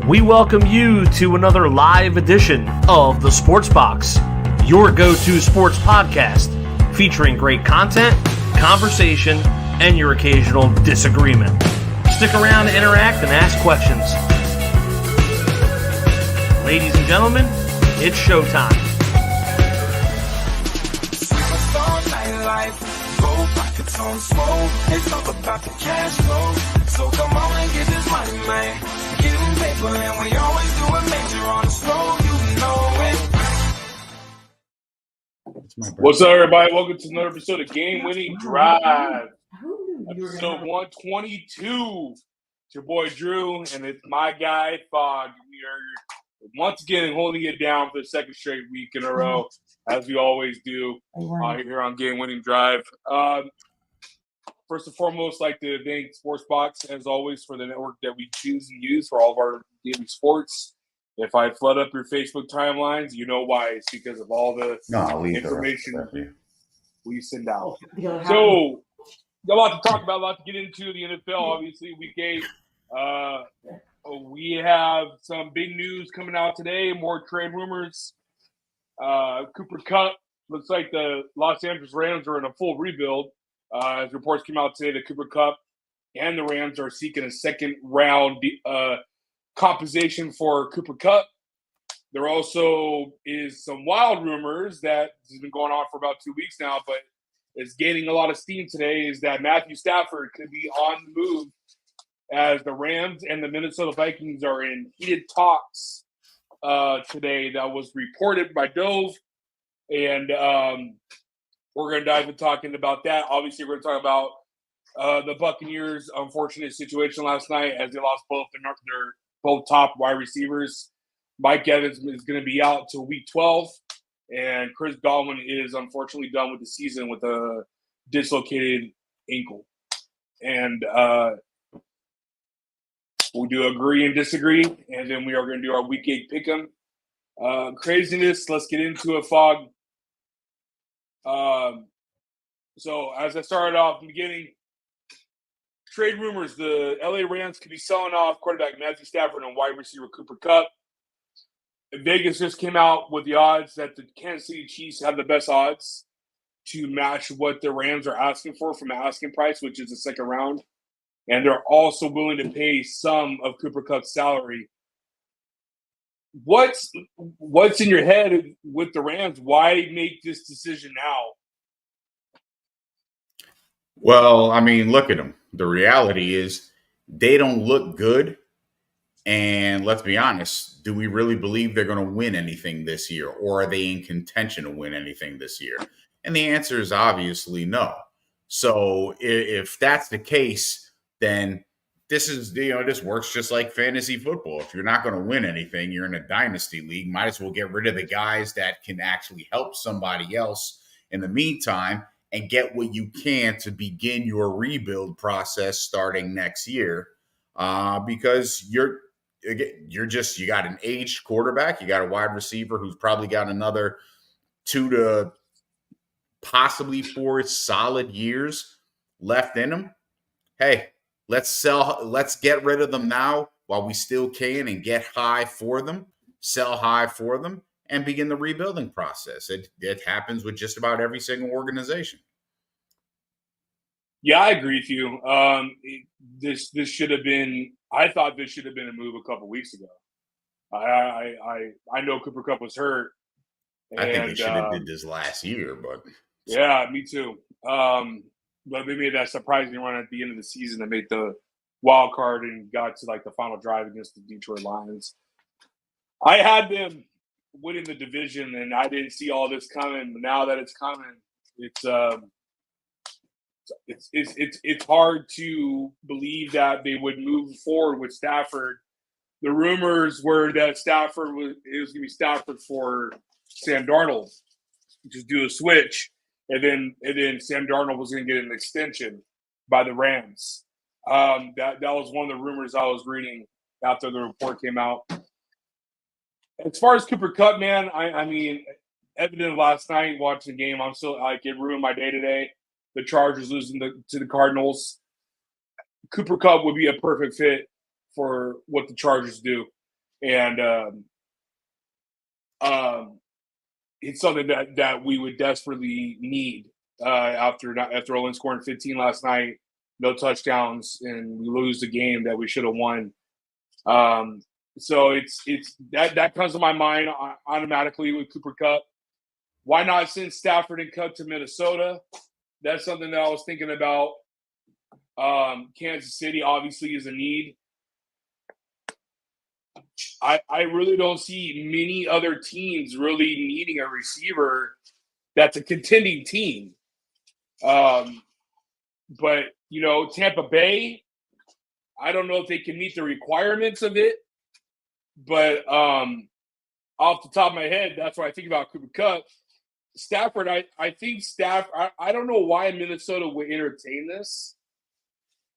We welcome you to another live edition of The Sports Box, your go-to sports podcast featuring great content, conversation, and your occasional disagreement. Stick around to interact and ask questions. Ladies and gentlemen, it's showtime. On smoke, it's all about the cash flow. So come on and get this money, man. Getting paper, and we always do it major on the slow, you know it. What's up, everybody? Welcome to another episode of Game Winning Drive. Episode 122. It's your boy Drew, and it's my guy Fog. We are once again holding it down for the second straight week in a row, as we always do here on Game Winning Drive. First and foremost, like to thank Sports Box, as always, for the network that we choose and use for all of our daily sports. If I flood up your Facebook timelines, you know why. It's because of all the information we send out. So, a lot to talk about, a lot to get into the NFL, obviously, week 8. We have some big news coming out today, more trade rumors. Cooper Kupp, looks like the Los Angeles Rams are in a full rebuild. As reports came out today, that Cooper Kupp and the Rams are seeking a second-round compensation for Cooper Kupp. There also is some wild rumors that has been going on for about 2 weeks now, but is gaining a lot of steam today, is that Matthew Stafford could be on the move as the Rams and the Minnesota Vikings are in heated talks today. That was reported by Dove, and we're going to dive into talking about that. Obviously, we're going to talk about the Buccaneers' unfortunate situation last night as they lost both their both top wide receivers. Mike Evans is going to be out till week 12, and Chris Godwin is unfortunately done with the season with a dislocated ankle. And we'll do agree and disagree, and then we are going to do our week 8 pick'em. Craziness. Let's get into it, Fog. So as I started off in the beginning, trade rumors, the LA Rams could be selling off quarterback Matthew Stafford and wide receiver Cooper Kupp. Vegas just came out with the odds that the Kansas City Chiefs have the best odds to match what the Rams are asking for from an asking price, which is the second round. And they're also willing to pay some of Cooper Kupp's salary. What's in your head with the Rams? Why make this decision now? Well, I mean, look at them. The reality is they don't look good. And let's be honest, do we really believe they're going to win anything this year? Or are they in contention to win anything this year? And the answer is obviously no. So if that's the case, then this works just like fantasy football. If you're not going to win anything, you're in a dynasty league, might as well get rid of the guys that can actually help somebody else in the meantime and get what you can to begin your rebuild process starting next year. Because you got an aged quarterback, you got a wide receiver who's probably got another 2 to possibly 4 solid years left in him. Hey, let's get rid of them now while we still can and get high for them, sell high for them, and begin the rebuilding process. It happens with just about every single organization. Yeah, I agree with you. This should have been. I thought this should have been a move a couple weeks ago. I know Cooper Kupp was hurt. I think they should have did this last year, but yeah, me too. But they made that surprising run at the end of the season and made the wild card and got to like the final drive against the Detroit Lions. I had them winning the division, and I didn't see all this coming. But now that it's coming, it's hard to believe that they would move forward with Stafford. The rumors were that it was going to be Stafford for Sam Darnold, just do a switch. And then Sam Darnold was going to get an extension by the Rams. That was one of the rumors I was reading after the report came out. As far as Cooper Kupp, man, I mean, evident last night watching the game, I'm still like it ruined my day today. The Chargers losing to the Cardinals. Cooper Kupp would be a perfect fit for what the Chargers do. And it's something that we would desperately need after only scoring 15 last night, no touchdowns, and we lose the game that we should have won. So it's that comes to my mind automatically with Cooper Kupp. Why not send Stafford and Kupp to Minnesota? That's something that I was thinking about. Kansas City obviously is a need. I really don't see many other teams really needing a receiver that's a contending team. But, Tampa Bay, I don't know if they can meet the requirements of it. But off the top of my head, that's what I think about Cooper Kupp. Stafford, I think I don't know why Minnesota would entertain this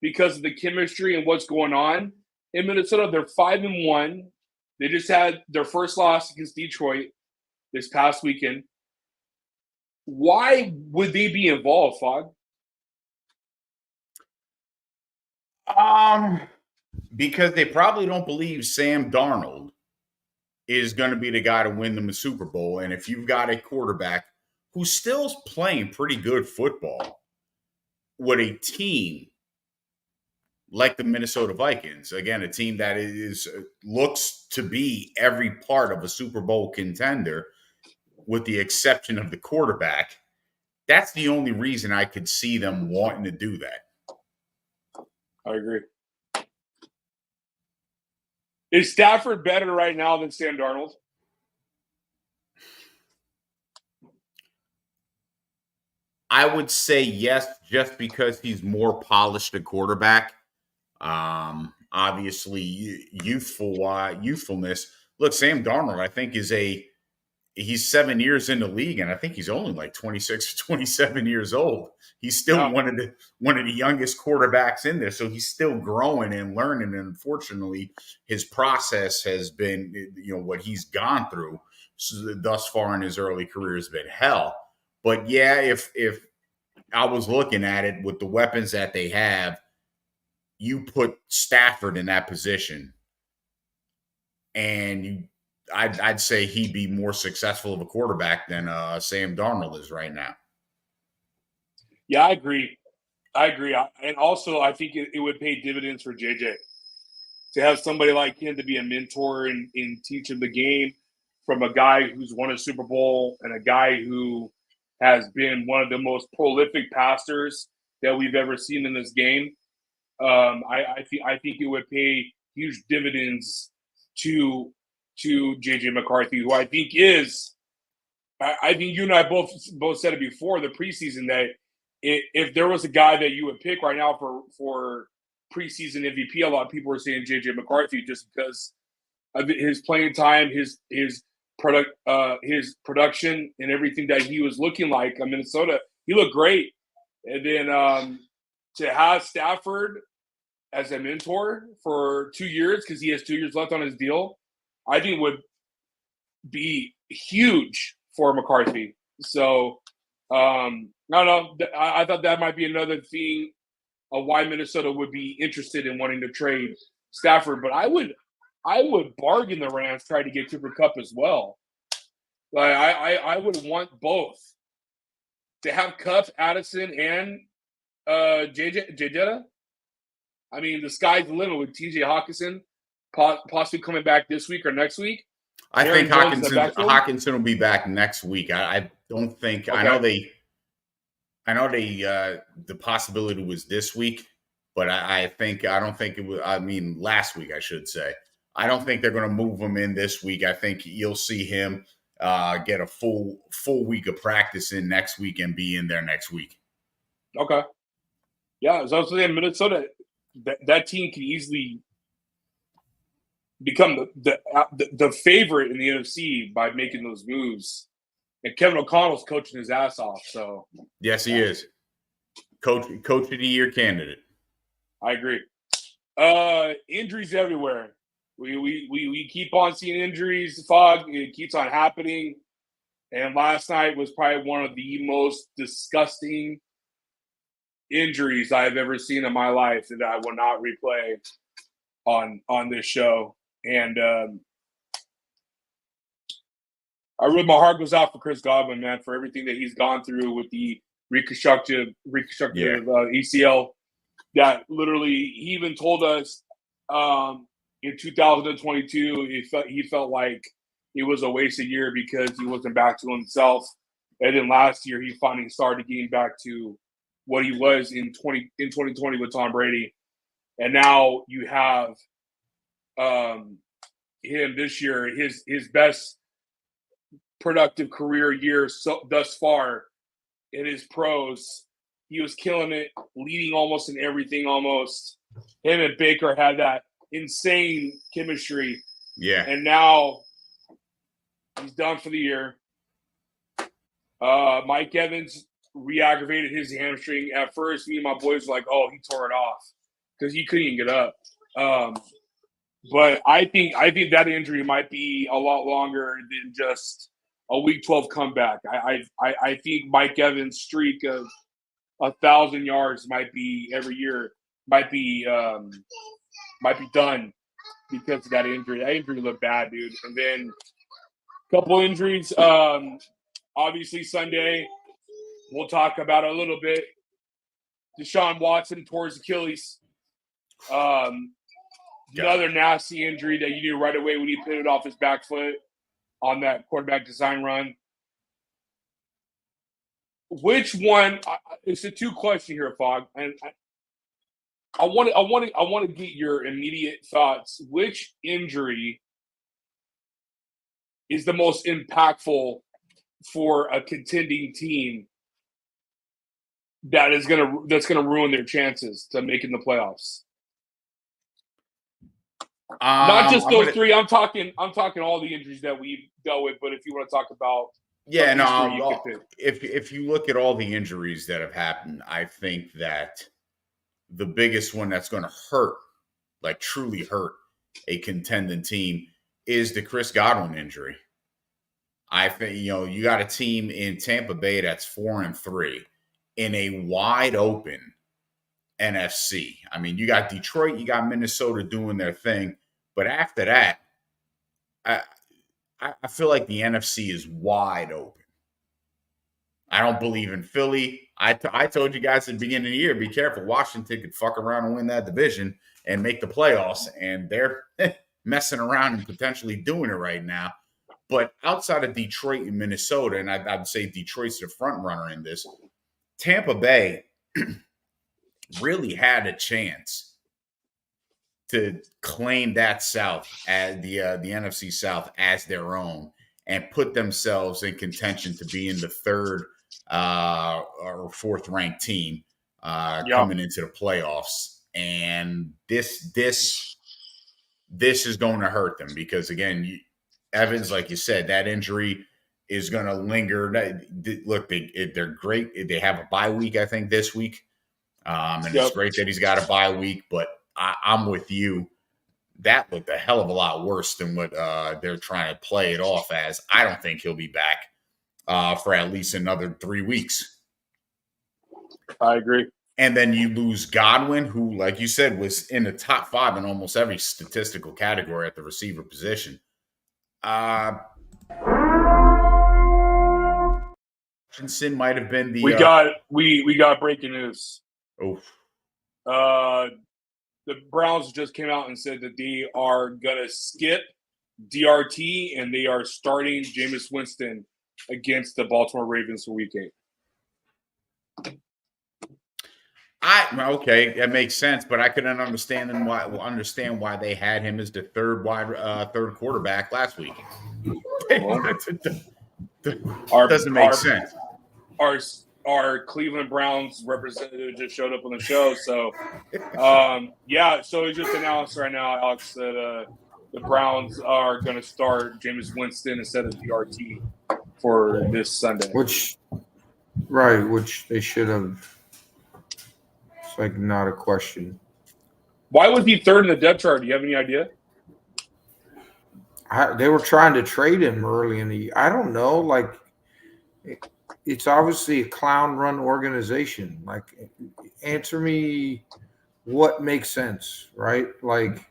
because of the chemistry and what's going on. In Minnesota, they're 5-1. They just had their first loss against Detroit this past weekend. Why would they be involved, Fogg? Because they probably don't believe Sam Darnold is going to be the guy to win them a Super Bowl. And if you've got a quarterback who's still playing pretty good football with a team like the Minnesota Vikings, again, a team that looks to be every part of a Super Bowl contender with the exception of the quarterback, that's the only reason I could see them wanting to do that. I agree. Is Stafford better right now than Sam Darnold? I would say yes, just because he's more polished a quarterback. Obviously, youthfulness. Look, Sam Darnold, I think, he's 7 years in the league, and I think he's only like 26 or 27 years old. He's still one of the youngest quarterbacks in there, so he's still growing and learning. And unfortunately, his process has been, what he's gone through thus far in his early career has been hell. But yeah, if I was looking at it with the weapons that they have, you put Stafford in that position, and I'd say he'd be more successful of a quarterback than Sam Darnold is right now. Yeah, I agree. And also, I think it would pay dividends for JJ to have somebody like him to be a mentor and teach him the game from a guy who's won a Super Bowl and a guy who has been one of the most prolific passers that we've ever seen in this game. I think it would pay huge dividends to JJ McCarthy, who I think you and I both said it before the preseason that if there was a guy that you would pick right now for preseason MVP, a lot of people were saying JJ McCarthy just because of his playing time, his production, and everything that he was looking like in Minnesota. He looked great, and then to have Stafford as a mentor for 2 years because he has 2 years left on his deal, I think would be huge for McCarthy. So I don't know. I thought that might be another thing of why Minnesota would be interested in wanting to trade Stafford. But I would bargain the Rams try to get Cooper Kupp as well. Like I would want both to have Kupp, Addison, and JJ. I mean, the sky's the limit with TJ Hawkinson possibly coming back this week or next week. I think Hawkinson will be back next week. I don't think. Okay. I know they the possibility was this week, but I don't think it was. I mean, last week I should say. I don't think they're going to move him in this week. I think you'll see him get a full week of practice in next week and be in there next week. Okay. Yeah, as I was saying, Minnesota, that team can easily become the favorite in the NFC by making those moves. And Kevin O'Connell's coaching his ass off. So yes, he is. Coach of the year candidate. I agree. Injuries everywhere. We keep on seeing injuries. Fog, it keeps on happening. And last night was probably one of the most disgusting injuries I've ever seen in my life that I will not replay on this show. And my heart goes out for Chris Godwin, man, for everything that he's gone through with the reconstructive ACL. That literally, he even told us in 2022 he felt like it was a wasted year because he wasn't back to himself. And then last year he finally started getting back to what he was in 2020 with Tom Brady. And now you have him this year, his best productive career year thus far in his pros. He was killing it, leading almost in everything almost. Him and Baker had that insane chemistry. Yeah. And now he's done for the year. Mike Evans re-aggravated his hamstring. At first, me and my boys were like, oh, he tore it off because he couldn't even get up. But I think that injury might be a lot longer than just a Week 12 comeback. I think Mike Evans' streak of 1,000 yards might be every year might be done because of that injury. That injury looked bad, dude. And then a couple injuries. Obviously Sunday, we'll talk about it a little bit. Deshaun Watson tore his Achilles. Another nasty injury that you knew right away when he pivoted off his back foot on that quarterback design run. Which one? It's a two question here, Fogg, and I want to get your immediate thoughts. Which injury is the most impactful for a contending team that's gonna ruin their chances to making the playoffs? Not just those three. I'm talking all the injuries that we've dealt with. But if you want to talk about, if you look at all the injuries that have happened, I think that the biggest one that's going to hurt, like truly hurt, a contending team is the Chris Godwin injury. I think you got a team in Tampa Bay that's 4-3 in a wide open NFC. I mean, you got Detroit, you got Minnesota doing their thing, but after that, I feel like the NFC is wide open. I don't believe in Philly. I told you guys at the beginning of the year, be careful. Washington could fuck around and win that division and make the playoffs, and they're messing around and potentially doing it right now. But outside of Detroit and Minnesota, and I'd say Detroit's the front runner in this, Tampa Bay really had a chance to claim that South as the NFC South as their own and put themselves in contention to be in the third or fourth ranked team coming into the playoffs. And this is going to hurt them because, again, Evans, like you said, that injury is going to linger. Look, they're great. They have a bye week, I think, this week. And it's great that he's got a bye week, but I'm with you. That looked a hell of a lot worse than what they're trying to play it off as. I don't think he'll be back for at least another 3 weeks. I agree. And then you lose Godwin, who, like you said, was in the top 5 in almost every statistical category at the receiver position. Hutchinson might have been the. We got breaking news. Oh. The Browns just came out and said that they are gonna skip DRT and they are starting Jameis Winston against the Baltimore Ravens for Week 8. Okay, that makes sense, but I couldn't understand why they had him as the third quarterback last week. Doesn't make sense. Our Cleveland Browns representative just showed up on the show, so so it's just announced right now, Alex, that the Browns are going to start Jameis Winston instead of DRT for this Sunday. Which they should have. It's like not a question. Why was he third in the depth chart? Do you have any idea? They were trying to trade him early in the. I don't know. Like, it's obviously a clown-run organization. Like, answer me what makes sense, right? Like,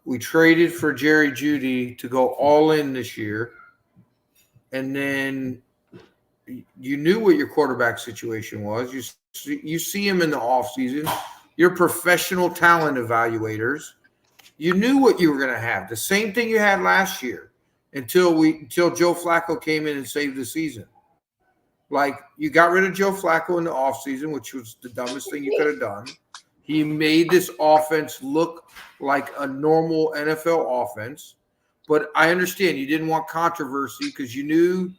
we traded for Jerry Jeudy to go all in this year. and then you knew what your quarterback situation was. You see him in the offseason. You're professional talent evaluators. You knew what you were going to have. The same thing you had last year until Joe Flacco came in and saved the season. Like, you got rid of Joe Flacco in the offseason, which was the dumbest thing you could have done. He made this offense look like a normal NFL offense. But I understand you didn't want controversy because you knew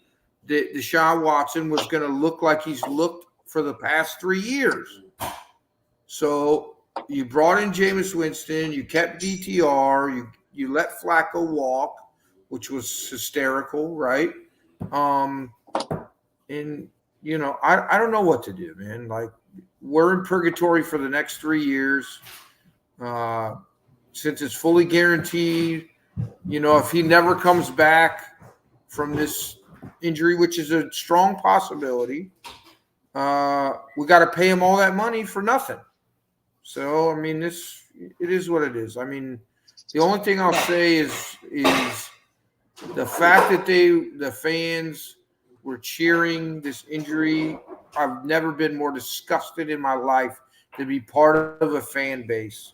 that Deshaun Watson was going to look like he's looked for the past 3 years. So you brought in Jameis Winston. You kept DTR. You let Flacco walk, which was hysterical, right? And, you know, I don't know what to do, man. Like, we're in purgatory for the next 3 years. Since it's fully guaranteed, you know, if he never comes back from this injury, which is a strong possibility, we got to pay him all that money for nothing. So, I mean, it is what it is. I mean, the only thing I'll say is the fact that the fans were cheering this injury. I've never been more disgusted in my life to be part of a fan base.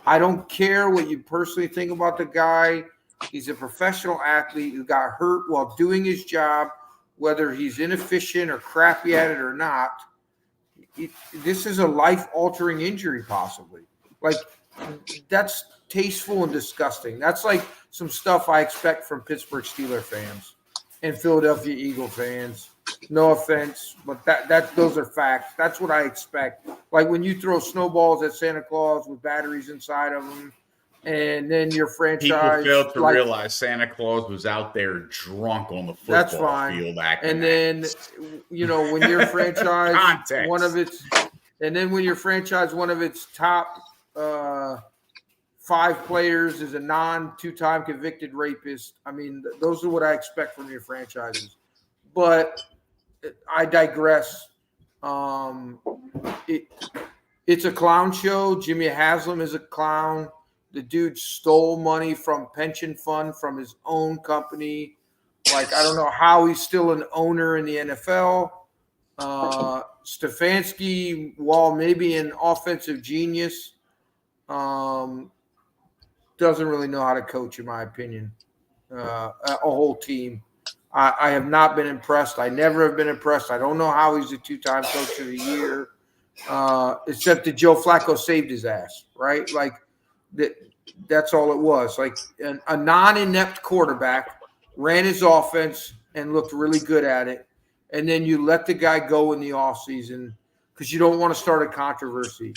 I don't care what you personally think about the guy. He's a professional athlete who got hurt while doing his job, whether he's inefficient or crappy at it or not. This is a life-altering injury, possibly. Like, that's tasteful and disgusting. That's like some stuff I expect from Pittsburgh Steelers fans and Philadelphia Eagle fans. No offense, but those are facts. That's what I expect. Like when you throw snowballs at Santa Claus with batteries inside of them, and then your franchise. People failed to realize Santa Claus was out there drunk on the football field. And then, you know, when your franchise one of its top 5 players is a non-2-time convicted rapist. I mean, those are what I expect from your franchises. But I digress. It's a clown show. Jimmy Haslam is a clown. The dude stole money from pension fund from his own company. Like, I don't know how he's still an owner in the NFL. Stefanski, while maybe an offensive genius, doesn't really know how to coach, in my opinion. A whole team. I have not been impressed. I never have been impressed. I don't know how he's a 2-time coach of the year, except that Joe Flacco saved his ass, right? Like, that's all it was. Like, a non-inept quarterback ran his offense and looked really good at it, and then you let the guy go in the offseason because you don't want to start a controversy.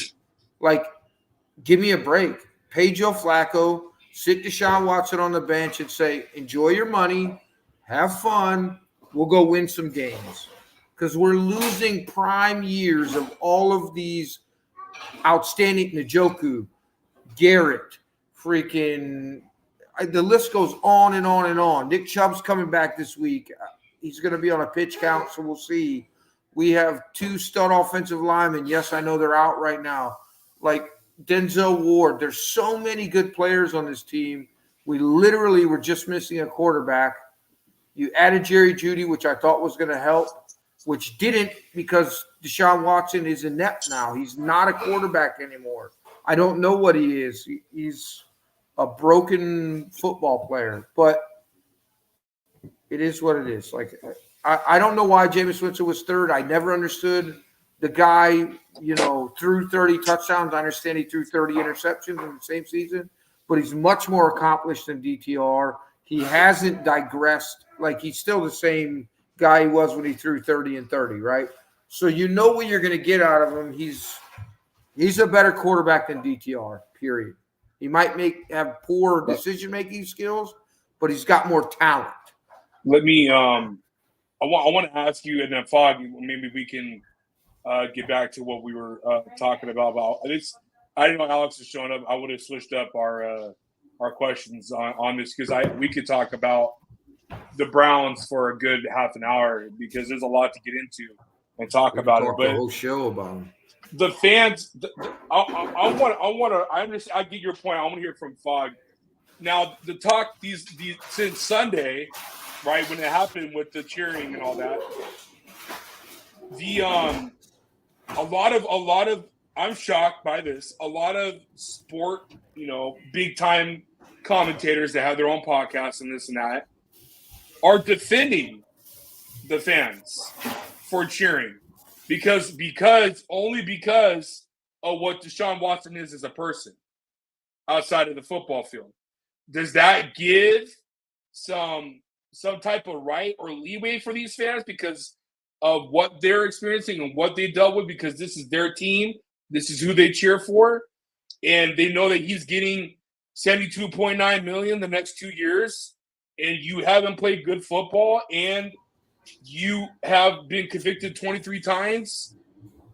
Like, give me a break. Pay Joe Flacco, sit Deshaun Watson on the bench and say, enjoy your money, have fun, we'll go win some games. Because we're losing prime years of all of these outstanding Njoku, Garrett, freaking the list goes on and on and on. Nick Chubb's coming back this week. He's going to be on a pitch count, so we'll see. We have 2 stud offensive linemen. Yes, I know they're out right now. Like Denzel Ward. There's so many good players on this team. We literally were just missing a quarterback. You added Jerry Jeudy, which I thought was going to help, which didn't because Deshaun Watson is inept now. He's not a quarterback anymore. I don't know what he is. He's a broken football player, but it is what it is. Like, I don't know why Jameis Winston was 3rd. I never understood the guy, you know, threw 30 touchdowns. I understand he threw 30 interceptions in the same season, but he's much more accomplished than DTR. He hasn't digressed. Like, he's still the same guy he was when he threw 30 and 30, right? So you know what you're going to get out of him. He's a better quarterback than DTR, period. He might have poor decision-making skills, but he's got more talent. Let me I want to ask you, and then Fogg, maybe we can get back to what we were talking about. I didn't know Alex was showing up. I would have switched up our questions on this because we could talk about the Browns for a good half an hour because there's a lot to get into and talk about it. But the whole show about them. The fans, I understand. I get your point. I want to hear from Fogg. Now, the talk since Sunday, right when it happened with the cheering and all that. A lot of I'm shocked by this. A lot of sport, big time commentators that have their own podcasts and this and that are defending the fans for cheering because only because of what Deshaun Watson is as a person outside of the football field. Does that give some type of right or leeway for these fans because of what they're experiencing and what they dealt with, because this is their team, this is who they cheer for, and they know that he's getting $72.9 million the next 2 years, and you haven't played good football, and you have been convicted 23 times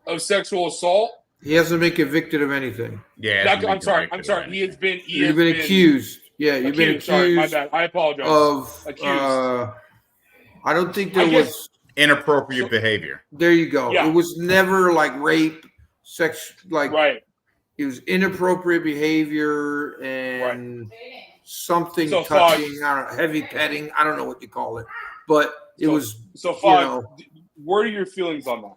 of sexual assault? He hasn't been convicted of anything. Yeah, I'm sorry. You've been accused. Yeah, you've been accused. Sorry, my bad. I apologize. Of accused. I don't think there was inappropriate behavior. There you go. Yeah. It was never like rape, sex, like right. It was inappropriate behavior and something so touching, I don't know, heavy petting. I don't know what you call it, but it was. So, Fogg, what are your feelings on that?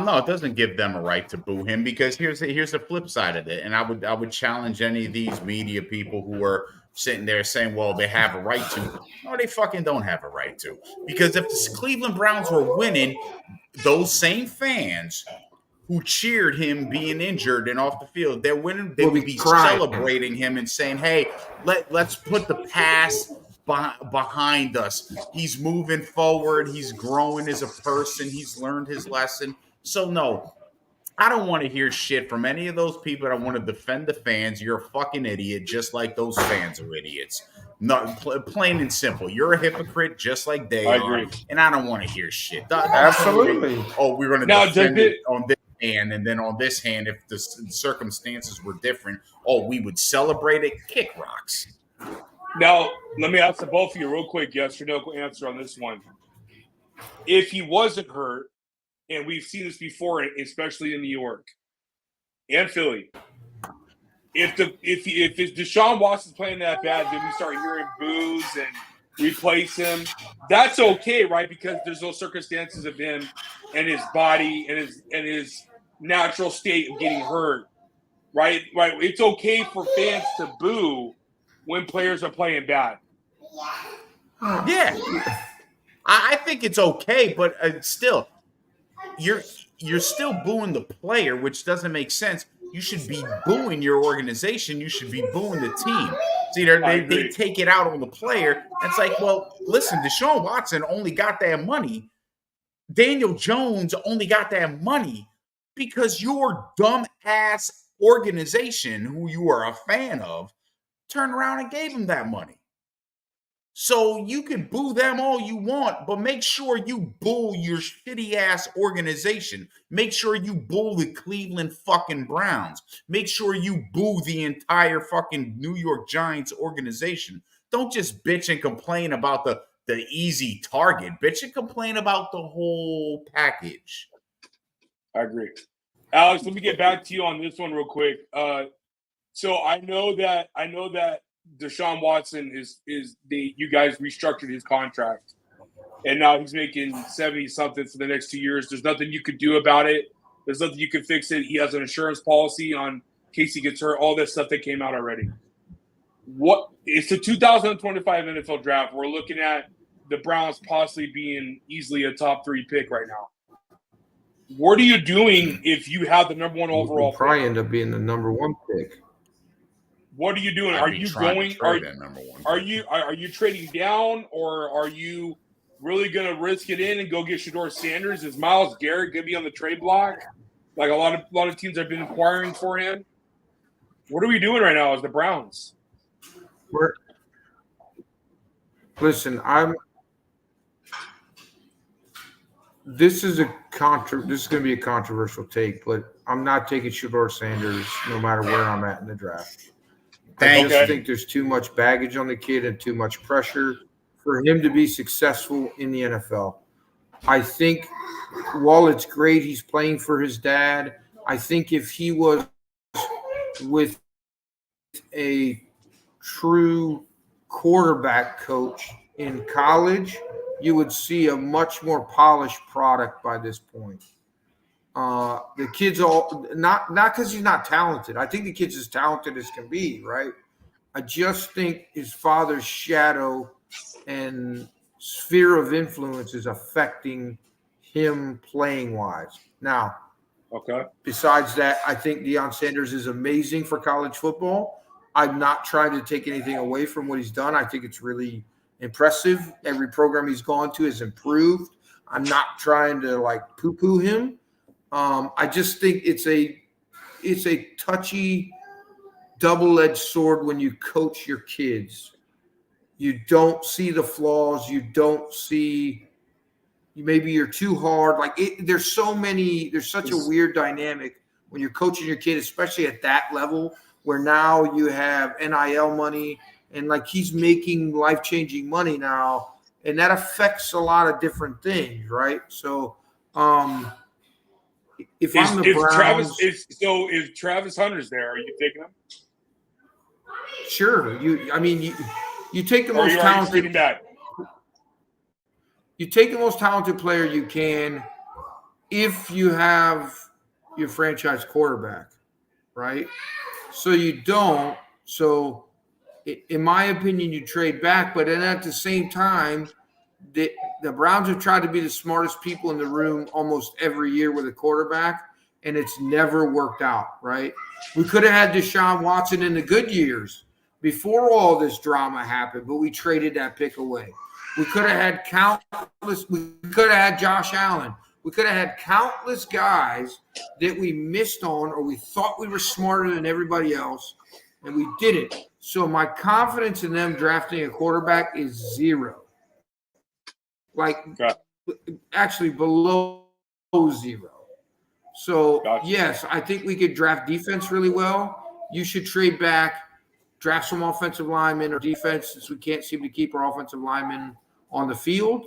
No, it doesn't give them a right to boo him, because here's the flip side of it, and I would challenge any of these media people who are sitting there saying, well, they have a right to. No, they fucking don't have a right to, because if the Cleveland Browns were winning, those same fans who cheered him being injured and off the field, they're winning. They would be celebrating him and saying, hey, let's put the past behind us. He's moving forward. He's growing as a person. He's learned his lesson. So no, I don't want to hear shit from any of those people that want to defend the fans. You're a fucking idiot, just like those fans are idiots. No, plain and simple. You're a hypocrite, just like they are. And I don't want to hear shit. Absolutely. We're going to defend it on this hand, and then on this hand, if the circumstances were different, we would celebrate it. Kick rocks. Now, let me ask the both of you real quick, yes or no answer on this one. If he wasn't hurt, and we've seen this before, especially in New York and Philly, if Deshaun Watson's playing that bad, then we start hearing boos and replace him. That's okay, right? Because there's those circumstances of him and his body and his natural state of getting hurt, right? Right. It's okay for fans to boo when players are playing bad. Yeah, I think it's okay, but still, you're still booing the player, which doesn't make sense. You should be booing your organization. You should be booing the team. See, they take it out on the player. It's like, well, listen, Deshaun Watson only got that money. Daniel Jones only got that money because your dumb-ass organization, who you are a fan of, turned around and gave him that money. So you can boo them all you want, but make sure you boo your shitty-ass organization. Make sure you boo the Cleveland fucking Browns. Make sure you boo the entire fucking New York Giants organization. Don't just bitch and complain about the easy target. Bitch and complain about the whole package. I agree. Alex, let me get back to you on this one real quick. So I know that Deshaun Watson you guys restructured his contract, and now he's making 70 something for the next 2 years. There's nothing you could do about it. There's nothing you can fix it. He has an insurance policy on case he gets hurt. All this stuff that came out already. It's the 2025 NFL draft. We're looking at the Browns possibly being easily a top 3 pick right now. What are you doing if you have the number 1 overall pick? Probably end up being the number 1 pick. What are you doing? Are you going? Are you trading down, or are you really going to risk it in and go get Shedeur Sanders? Is Myles Garrett going to be on the trade block? Like a lot of teams have been inquiring for him. What are we doing right now as the Browns? Listen, This is going to be a controversial take, but I'm not taking Shedeur Sanders no matter where I'm at in the draft. I just think there's too much baggage on the kid and too much pressure for him to be successful in the NFL. I think while it's great he's playing for his dad, I think if he was with a true quarterback coach in college, you would see a much more polished product by this point. The kid's all not because he's not talented. I think the kid's as talented as can be, right? I just think his father's shadow and sphere of influence is affecting him playing wise. Now, Okay. besides that, I think Deion Sanders is amazing for college football. I'm not trying to take anything away from what he's done. I think it's really impressive. Every program he's gone to has improved. I'm not trying to like poo-poo him. I just think it's a touchy, double-edged sword when you coach your kids. You don't see the flaws. You don't see maybe you're too hard. Like there's such a weird dynamic when you're coaching your kid, especially at that level where now you have NIL money and like he's making life-changing money now, and that affects a lot of different things, right? So if I'm the Browns, if Travis Hunter's there, are you taking him? Sure. You take the Or most are you talented. sitting back? You take the most talented player you can if you have your franchise quarterback, right? So you don't. So in my opinion, you trade back. But then at the same time, the Browns have tried to be the smartest people in the room almost every year with a quarterback, and it's never worked out, right? We could have had Deshaun Watson in the good years before all this drama happened, but we traded that pick away. We could have had countless – we could have had Josh Allen. We could have had countless guys that we missed on or we thought we were smarter than everybody else, and we didn't. So my confidence in them drafting a quarterback is zero. Actually below zero. So, yes, I think we could draft defense really well. You should trade back, draft some offensive linemen or defense since we can't seem to keep our offensive linemen on the field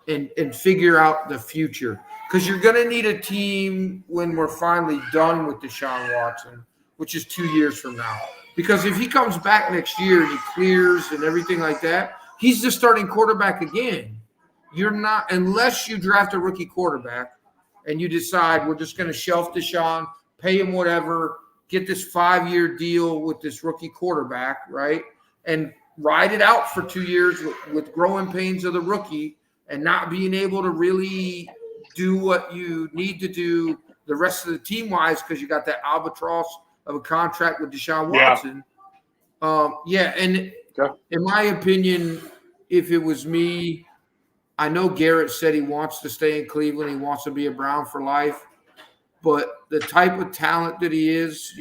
and figure out the future. Because you're going to need a team when we're finally done with Deshaun Watson, which is 2 years from now. Because if he comes back next year and he clears and everything like that, he's the starting quarterback again. You're not – unless you draft a rookie quarterback and you decide we're just going to shelf Deshaun, pay him whatever, get this 5-year deal with this rookie quarterback, right, and ride it out for 2 years with growing pains of the rookie and not being able to really do what you need to do the rest of the team-wise because you got that albatross of a contract with Deshaun Watson. In my opinion, if it was me, I know Garrett said he wants to stay in Cleveland. He wants to be a Brown for life. But the type of talent that he is,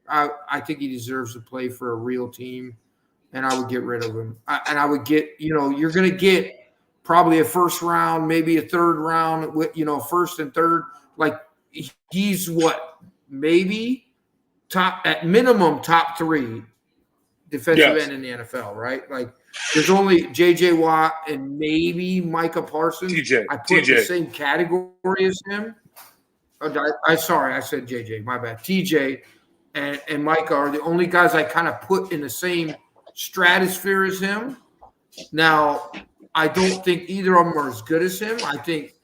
I think he deserves to play for a real team, and I would get rid of him. I would get, you're going to get probably a first round, maybe a third round, with first and third. Like he's maybe at minimum top 3 defensive end in the NFL, right? Like there's only J.J. Watt and maybe Micah Parsons. I put the same category as him. Sorry, I said J.J. My bad. TJ and Micah are the only guys I kind of put in the same stratosphere as him. Now, I don't think either of them are as good as him. I think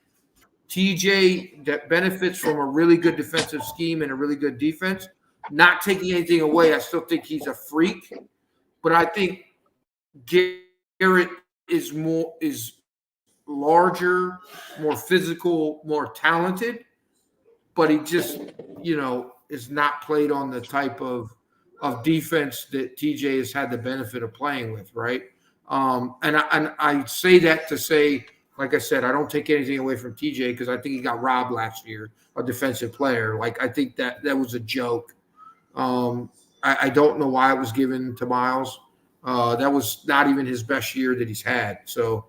TJ that benefits from a really good defensive scheme and a really good defense. Not taking anything away, I still think he's a freak. But I think Garrett is larger, more physical, more talented, but he just, is not played on the type of defense that TJ has had the benefit of playing with, right? And I say that to say, like I said, I don't take anything away from TJ because I think he got robbed last year, a defensive player. Like I think that was a joke. I don't know why it was given to Miles. That was not even his best year that he's had. So,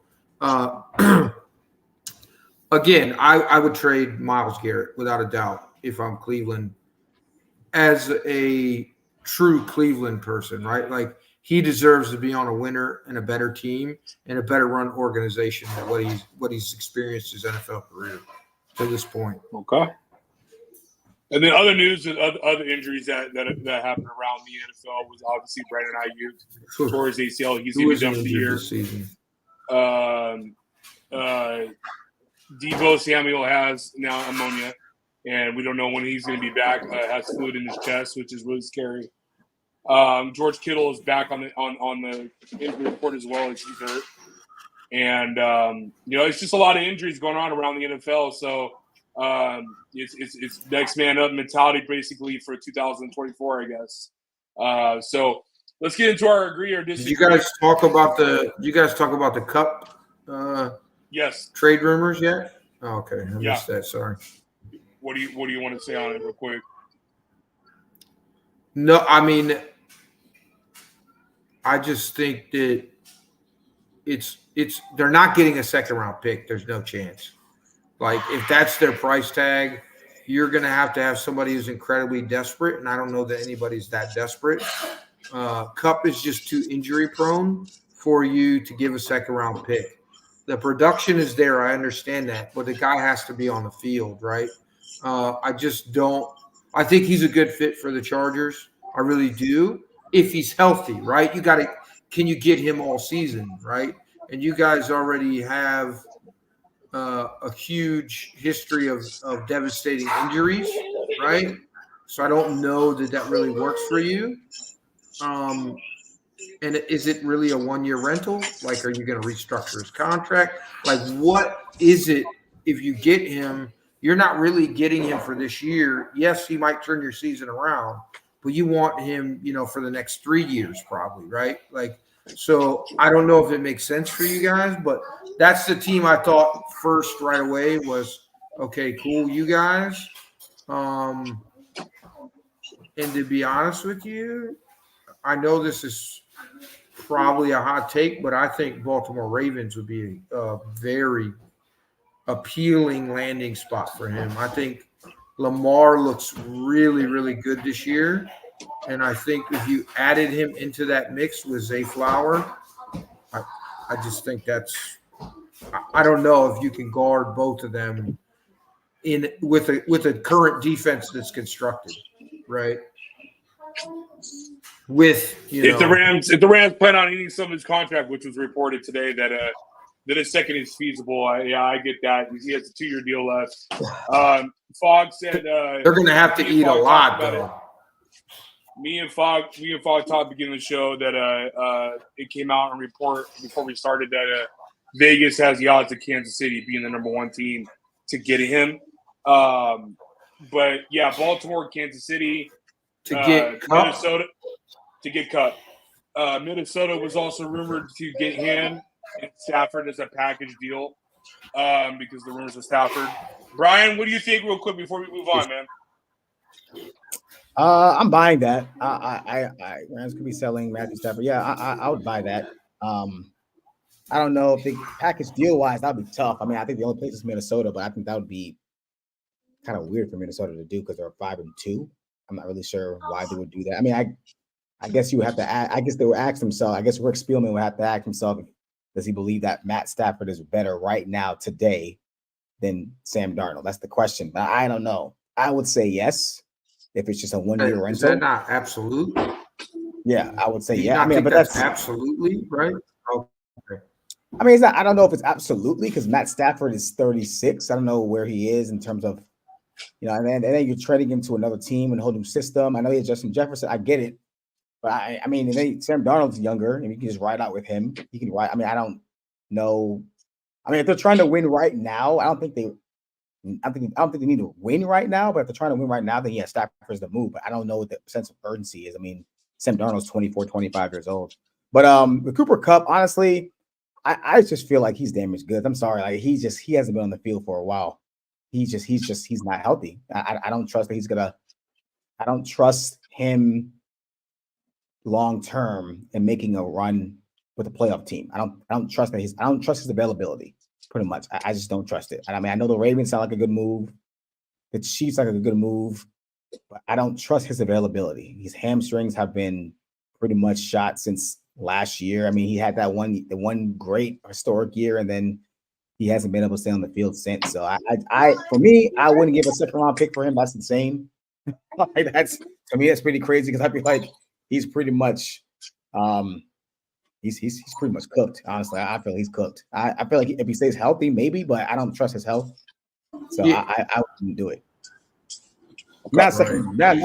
again, I would trade Myles Garrett without a doubt if I'm Cleveland as a true Cleveland person, right? Like he deserves to be on a winner and a better team and a better run organization than what he's experienced his NFL career to this point. Okay. And then other news of other injuries that happened around the NFL was obviously Brandon Ayuk tore his ACL. He's going to be done for the year. This season? Deebo Samuel has now pneumonia, and we don't know when he's going to be back. Has fluid in his chest, which is really scary. George Kittle is back on the injury report as well as he's hurt. And it's just a lot of injuries going on around the NFL. So it's next man up mentality basically for 2024, I guess. So let's get into our agree or disagree. Did you guys talk about the Kupp yes trade rumors yet? Oh, okay, I missed that. Sorry. What do you want to say on it real quick? No, I mean, I just think that it's they're not getting a second round pick. There's no chance. Like, if that's their price tag, you're going to have somebody who's incredibly desperate, and I don't know that anybody's that desperate. Kupp is just too injury prone for you to give a second round pick. The production is there, I understand that, but the guy has to be on the field, right? I just don't. I think he's a good fit for the Chargers. I really do. If he's healthy, right? Can you get him all season, right? And you guys already have a huge history of devastating injuries, right? So I don't know that really works for you. And is it really a one-year rental? Like, are you going to restructure his contract? Like, what is it if you get him? You're not really getting him for this year. Yes, he might turn your season around, but you want him, for the next 3 years probably, right? Like, so I don't know if it makes sense for you guys, but that's the team I thought first right away was, okay, cool, you guys. And to be honest with you, I know this is probably a hot take, but I think Baltimore Ravens would be a very appealing landing spot for him. I think Lamar looks really, really good this year. And I think if you added him into that mix with Zay Flower, I just think I don't know if you can guard both of them with a current defense that's constructed, right? If the Rams plan on eating some of his contract, which was reported today that a second is feasible, I get that. He has a 2-year deal left. Fogg said they're going to have to eat a lot, though. Me and Fogg talked at the beginning of the show that it came out and report before we started that Vegas has the odds of Kansas City being the number 1 team to get him. But yeah, Baltimore, Kansas City, to get Minnesota to get Kupp. Minnesota was also rumored to get him and Stafford as a package deal because the rumors of Stafford. Brian, what do you think, real quick, before we move on, man? I'm buying that. I Rams could be selling Matthew Stafford. Yeah, I would buy that. I don't know if the package deal wise that'd be tough. I mean, I think the only place is Minnesota, but I think that would be kind of weird for Minnesota to do because they're 5-2. I'm not really sure why they would do that. I mean, I guess you would have to. I guess they would ask themselves. I guess Rick Spielman would have to ask himself: does he believe that Matt Stafford is better right now today than Sam Darnold? That's the question. But I don't know. I would say yes if it's just a 1-year rental. Is that not absolute? Yeah, I would say yeah. I mean, but that's absolutely right. Okay. I mean, it's not. I don't know if it's absolutely because Matt Stafford is 36. I don't know where he is in terms of, and then you're trading him to another team and a whole new system. I know he has Justin Jefferson. I get it. But I mean, then Sam Darnold's younger, and you can just ride out with him. He can ride. I mean, I don't know. I mean, if they're trying to win right now, I don't think they need to win right now. But if they're trying to win right now, then yeah, Stafford's the move. But I don't know what the sense of urgency is. I mean, Sam Darnold's 24, 25 years old. But the Cooper Kupp, honestly, I just feel like he's damaged goods. I'm sorry, like he hasn't been on the field for a while. He's not healthy. I don't trust that he's gonna. I don't trust him long term and making a run with a playoff team. I don't trust that I don't trust his availability, pretty much. I just don't trust it. And I mean, I know the Ravens sound like a good move. The Chiefs like a good move, but I don't trust his availability. His hamstrings have been pretty much shot since last year. I mean, he had the one great historic year, and then he hasn't been able to stay on the field since. So for me, I wouldn't give a second round pick for him. That's insane. To me, that's pretty crazy because I'd be like, he's pretty much he's pretty much cooked. Honestly, I feel he's cooked. I feel like if he stays healthy, maybe, but I don't trust his health, so Yeah. I wouldn't do it. Right. Not second round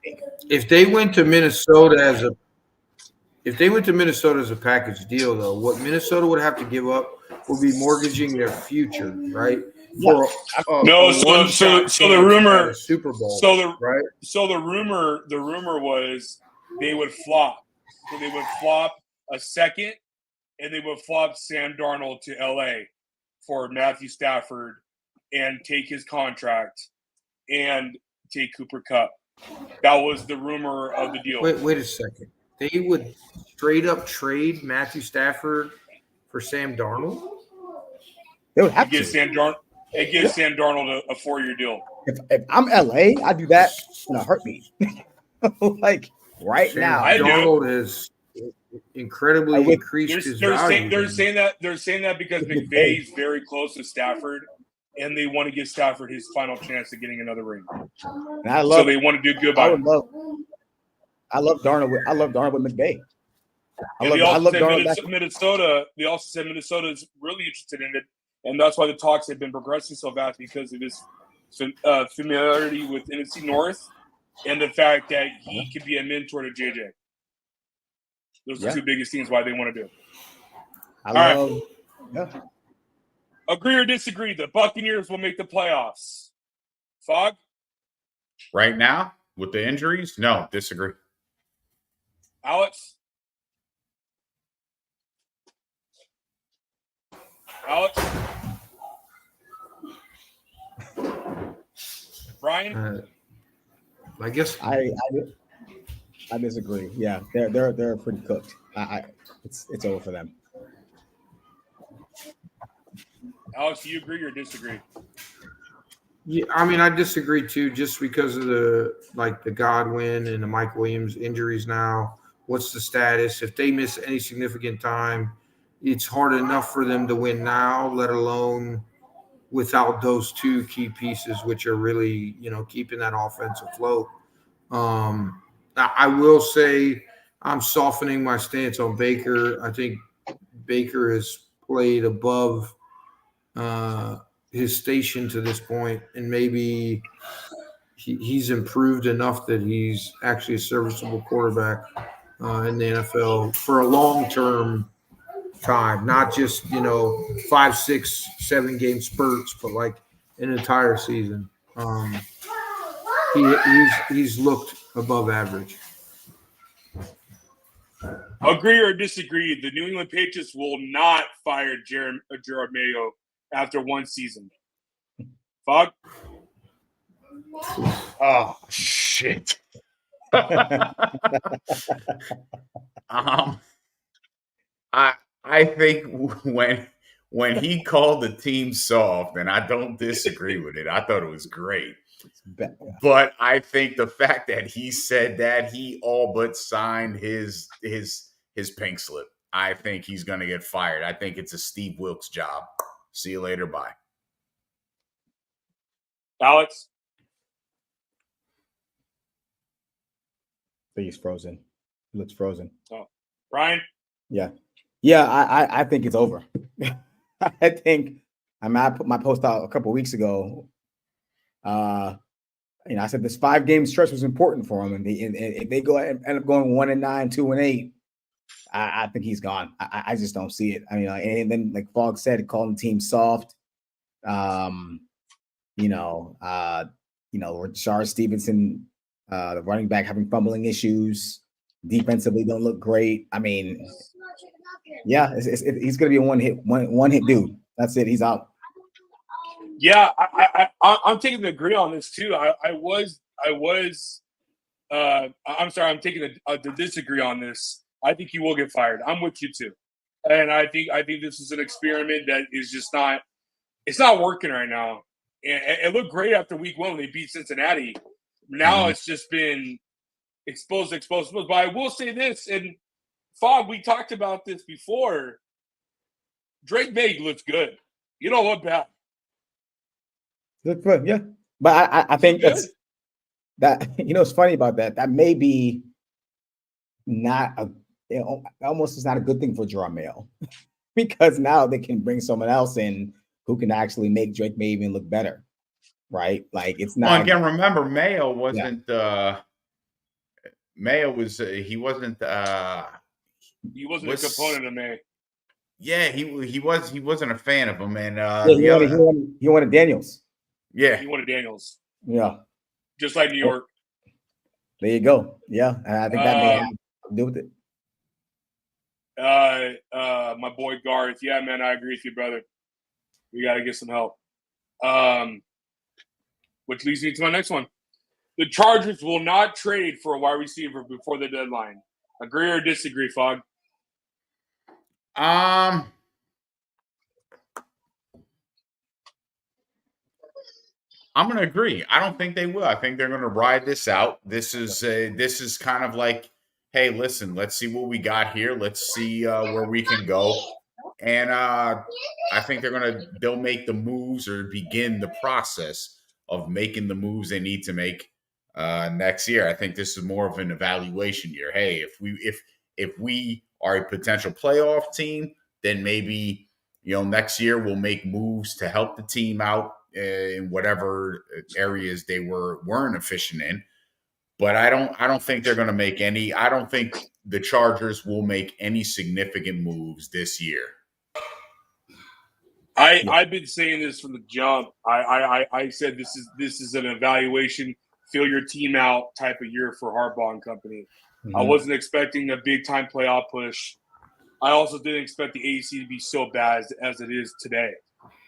pick. If they went to Minnesota as a package deal, though, what Minnesota would have to give up would be mortgaging their future, right? For No, one so the rumor, Super Bowl, so the right? So the rumor was they would flop. So they would flop a second, and they would flop Sam Darnold to LA for Matthew Stafford and take his contract and take Cooper Kupp. That was the rumor of the deal. Wait a second. They would straight up trade Matthew Stafford for Sam Darnold? They would have to. It gives Sam Darnold a 4-year deal. If I'm LA, I'd do that in a heartbeat. Like right now. Darnold has incredibly increased his value. They're saying that because McVay is very close to Stafford, and they want to give Stafford his final chance at getting another ring. So they want to do good by him. I love Darnold with McVay. They also said Minnesota is really interested in it, and that's why the talks have been progressing so fast because of his familiarity with NFC North and the fact that he could be a mentor to JJ. Those are the two biggest things why they want to do. Agree or disagree? The Buccaneers will make the playoffs. Fog? Right now, with the injuries? No, disagree. Alex? Brian? I guess I disagree. Yeah, they're pretty cooked. It's over for them. Alex, do you agree or disagree? Yeah, I mean, I disagree too, just because of the Godwin and the Mike Williams injuries now. What's the status? If they miss any significant time, it's hard enough for them to win now, let alone without those two key pieces, which are really, keeping that offense afloat. I will say I'm softening my stance on Baker. I think Baker has played above his station to this point, and maybe he's improved enough that he's actually a serviceable quarterback in the NFL for a long-term time, not just 5, 6, 7 game spurts, but like an entire season. He's looked above average. Agree or disagree? The New England Patriots will not fire Jared Mayo after one season. Fog? Oh shit. I think when he called the team soft, and I don't disagree with it, I thought it was great. But I think the fact that he said that, he all but signed his pink slip. I think he's going to get fired. I think it's a Steve Wilkes job. See you later. Bye. Alex? I think he's frozen. He looks frozen. Oh. Ryan? Yeah, I think it's over. I put my post out a couple of weeks ago. I said this 5-game stretch was important for him, and if they end up going 1-9, 2-8, I think he's gone. I just don't see it. I mean, and then like Fogg said, calling the team soft. Rashard Stevenson, the running back, having fumbling issues. Defensively, don't look great. I mean, yeah, he's going to be a one hit dude. That's it. He's out. Yeah, I'm taking the agree on this too. I'm taking the disagree on this. I think he will get fired. I'm with you too, and I think this is an experiment that is just not. It's not working right now. And it looked great after week 1 when they beat Cincinnati. Now it's just been exposed. But I will say this, and Fog, we talked about this before. Drake May looks good. You don't look bad. Look good, yeah. But I think it's funny about that. That may be not almost is not a good thing for Jared Mayo because now they can bring someone else in who can actually make Drake May even look better, right? Like it's Well, not. again, remember Mayo Yeah, wasn't. Mayo was. He wasn't. He wasn't a Was component of May. yeah. He wasn't a fan of him, and yeah. He wanted Daniels. yeah. He wanted Daniels, Yeah, just like New York. there you go. Yeah, and I think that may have to do with it. My boy Garth. Yeah, man, I agree with you, brother. We got to get some help. Which leads me to my next one. The Chargers will not trade for a wide receiver before the deadline. Agree or disagree, Fogg? I'm going to agree. I don't think they will. I think they're going to ride this out. This is kind of like, hey, listen, let's see what we got here. Let's see where we can go. And I think they'll make the moves or begin the process of making the moves they need to make next year. I think this is more of an evaluation year. Hey, if we are a potential playoff team, then maybe next year we'll make moves to help the team out in whatever areas they weren't efficient in. But I don't think they're going to make any. I don't think the Chargers will make any significant moves this year. I've been saying this from the jump. I said this is an evaluation, fill your team out type of year for Harbaugh and company. Mm-hmm. I wasn't expecting a big time playoff push. I also didn't expect the AFC to be so bad as it is today.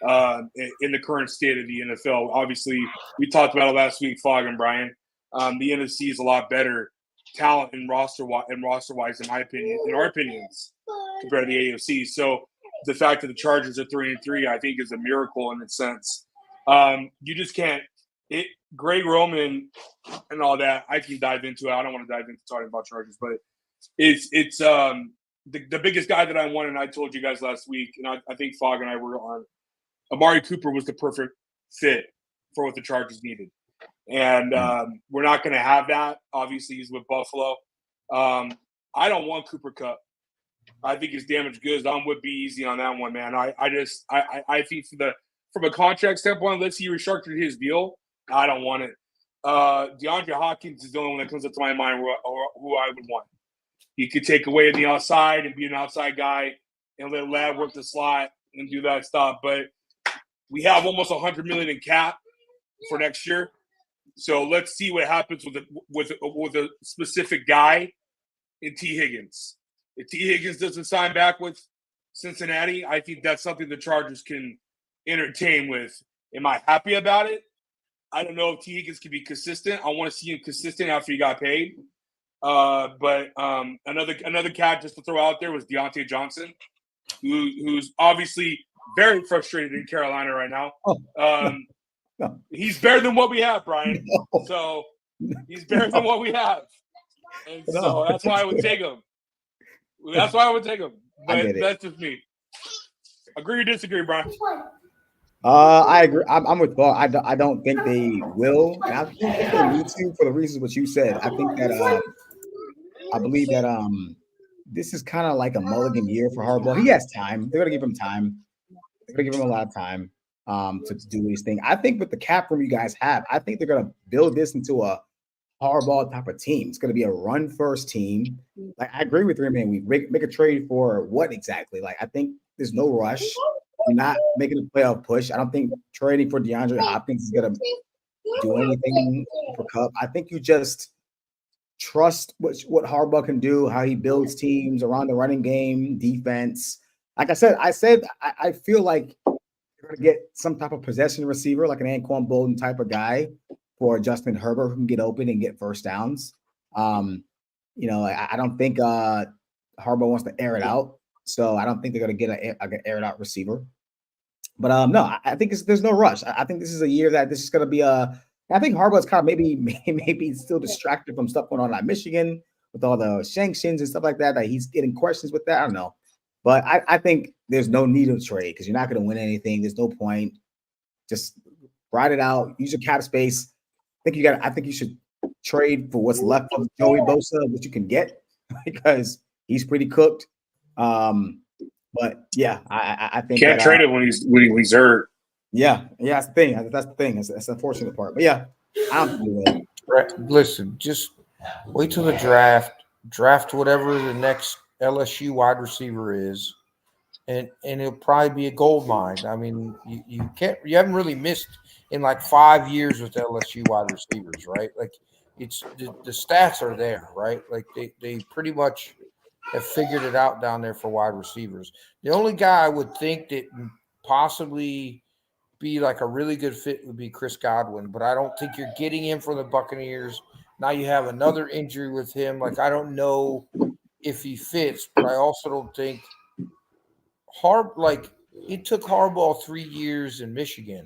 In the current state of the NFL, obviously we talked about it last week, Fogg and Brian. The NFC is a lot better talent and roster wise, in my opinion, in our opinions, compared to the AFC. So the fact that the Chargers are 3-3, I think, is a miracle in a sense. You just can't. Greg Roman and all that, I can dive into it. I don't want to dive into talking about Chargers, but it's the biggest guy that I wanted. And I told you guys last week, and I think Fogg and I were on. Amari Cooper was the perfect fit for what the Chargers needed, and we're not going to have that. Obviously, he's with Buffalo. I don't want Cooper Kupp. I think he's damaged goods. I would be easy on that one, man. I think from a contract standpoint, unless he restructured his deal, I don't want it. DeAndre Hopkins is the only one that comes up to my mind who I would want. He could take away the outside and be an outside guy and let Ladd work the slot and do that stuff. But we have almost $100 million in cap for next year, so let's see what happens with a specific guy in T. Higgins. If T. Higgins doesn't sign back with Cincinnati, I think that's something the Chargers can entertain with. Am I happy about it? I don't know if T. Higgins can be consistent. I want to see him consistent after he got paid. But another cat just to throw out there was Deontay Johnson, who's obviously very frustrated in Carolina right now. No. He's better than what we have, Brian. No. So he's better than what we have. And so that's why I would take him. That's why I would take him. But that's just me. Agree or disagree, Brian? I agree. I'm with Paul. I don't think they will. And I think they need to for the reasons what you said. I think that I believe that this is kind of like a mulligan year for Harbaugh. He has time. They're gonna give him time. They're gonna give him a lot of time to do his thing. I think with the cap room you guys have, I think they're gonna build this into a Harbaugh type of team. It's gonna be a run first team. Like I agree with you, man. We make a trade for what exactly? Like I think there's no rush. You're not making a playoff push. I don't think trading for DeAndre Hopkins is gonna do anything for Kupp. I think you just trust what Harbaugh can do, how he builds teams around the running game, defense. Like I said, I feel like you're going to get some type of possession receiver, like an Anquan Bolden type of guy for Justin Herbert who can get open and get first downs. I don't think Harbaugh wants to air it out. So I don't think they're going to get an air it out receiver. But no, I think there's no rush. I think this is a year that this is going to be I think Harbaugh's kind of maybe still distracted from stuff going on at Michigan with all the sanctions and stuff like that. That he's getting questions with that. I don't know. But I think there's no need of trade because you're not going to win anything. There's no point. Just ride it out. Use your cap space. I think you should trade for what's left of Joey Bosa, what you can get, because he's pretty cooked. But yeah, I think Can't trade him when he's hurt. Yeah, that's the thing. That's the thing. That's the unfortunate part. But yeah, I don't think it. Right. Listen, just wait till the draft whatever the next LSU wide receiver is, and it'll probably be a gold mine. I mean, you haven't really missed in like 5 years with LSU wide receivers, right? Like it's the stats are there, right? Like they pretty much have figured it out down there for wide receivers. The only guy I would think that possibly be like a really good fit would be Chris Godwin, but I don't think you're getting him from the Buccaneers. Now you have another injury with him. Like, I don't know if he fits, but I also don't think it took Harbaugh 3 years in Michigan